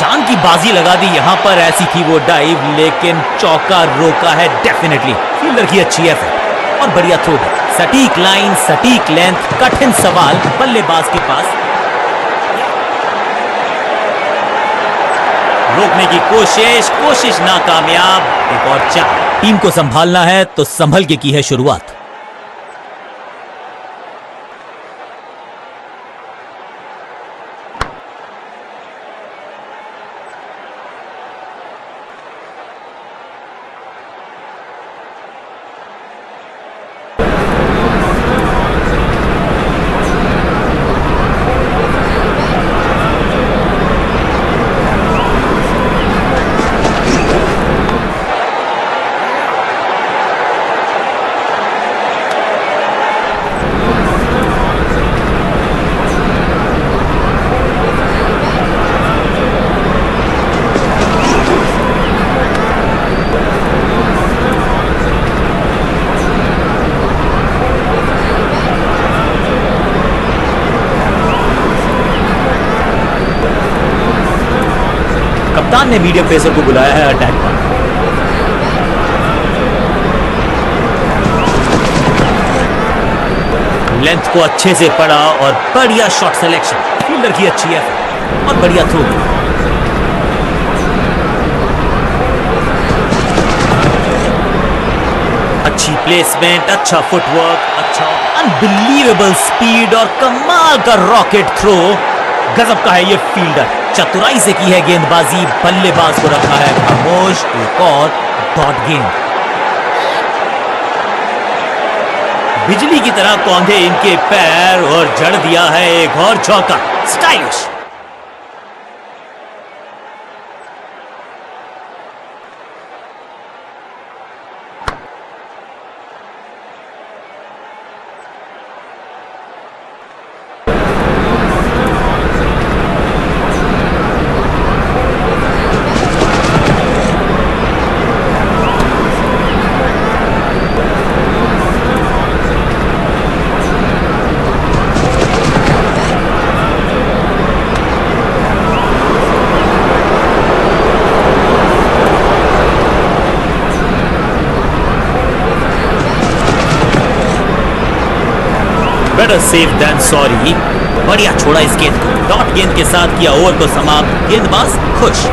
जान की बाजी लगा दी यहां पर, ऐसी थी वो डाइव, लेकिन चौका रोका है डेफिनेटली। फील्डर की अच्छी एफर्ट और बढ़िया थ्रो है। सटीक लाइन, सटीक लेंथ, कठिन सवाल बल्लेबाज के पास। रोकने की कोशिश नाकामयाब। एक और 4। टीम को संभालना है तो संभल के की है शुरुआत। कप्तान ने मीडियम पेसर को बुलाया है अटैक पर। लेंथ को अच्छे से पढ़ा और बढ़िया शॉट सिलेक्शन। फील्डर की अच्छी एफर्ट और बढ़िया थ्रो। अच्छी प्लेसमेंट, अच्छा फुटवर्क, अच्छा अनबिलीवेबल स्पीड और कमाल का रॉकेट थ्रो। गजब का है ये फील्डर, चतुराई से की है गेंदबाजी, बल्लेबाज को रखा है खामोश। एक और डॉट गेंद, बिजली की तरह कौंधे इनके पैर और जड़ दिया है एक और चौका। Stylish. Better safe than sorry. बढ़िया छोड़ा इस गेंद को। डॉट गेंद के साथ किया ओवर को समाप्त। गेंदबाज खुश।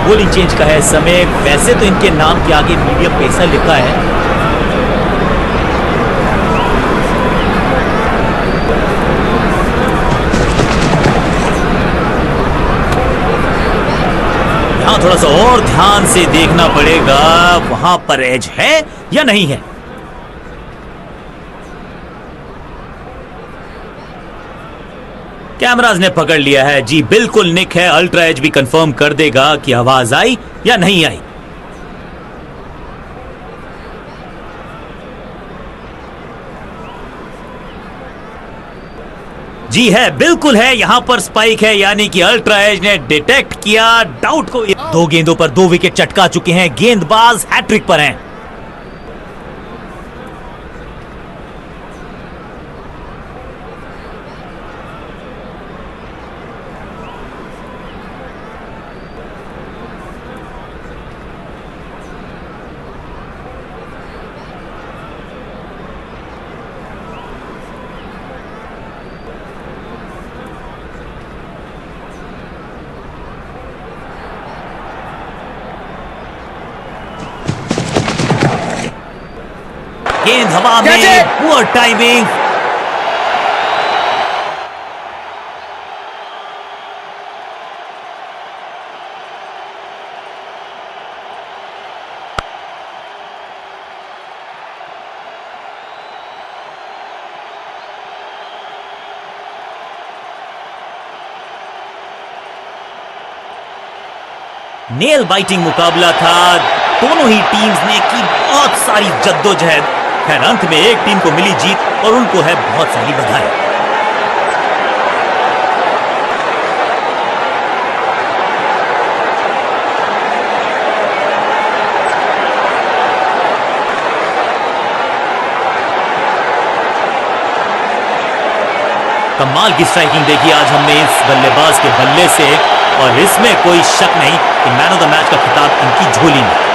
बॉलिंग चेंज का है समय। वैसे तो इनके नाम के आगे मीडियम पेसर लिखा है, थोड़ा सा और ध्यान से देखना पड़ेगा वहां पर एज है या नहीं है। कैमराज ने पकड़ लिया है जी, बिल्कुल निक है। अल्ट्रा एज भी कंफर्म कर देगा कि आवाज आई या नहीं आई। जी है, बिल्कुल है। यहां पर स्पाइक है, यानी कि अल्ट्रा एज ने डिटेक्ट किया डाउट को। 2 गेंदों पर 2 विकेट चटका चुके हैं। गेंदबाज हैट्रिक पर हैं। गेंद हवा में, पुअर टाइमिंग। नेल बाइटिंग मुकाबला था। दोनों ही टीम्स ने की बहुत सारी जद्दोजहद। खैर अंत में एक टीम को मिली जीत और उनको है बहुत सारी बधाई। कमाल की स्ट्राइकिंग देखी आज हमने इस बल्लेबाज के बल्ले से, और इसमें कोई शक नहीं कि मैन ऑफ द मैच का खिताब इनकी झोली में।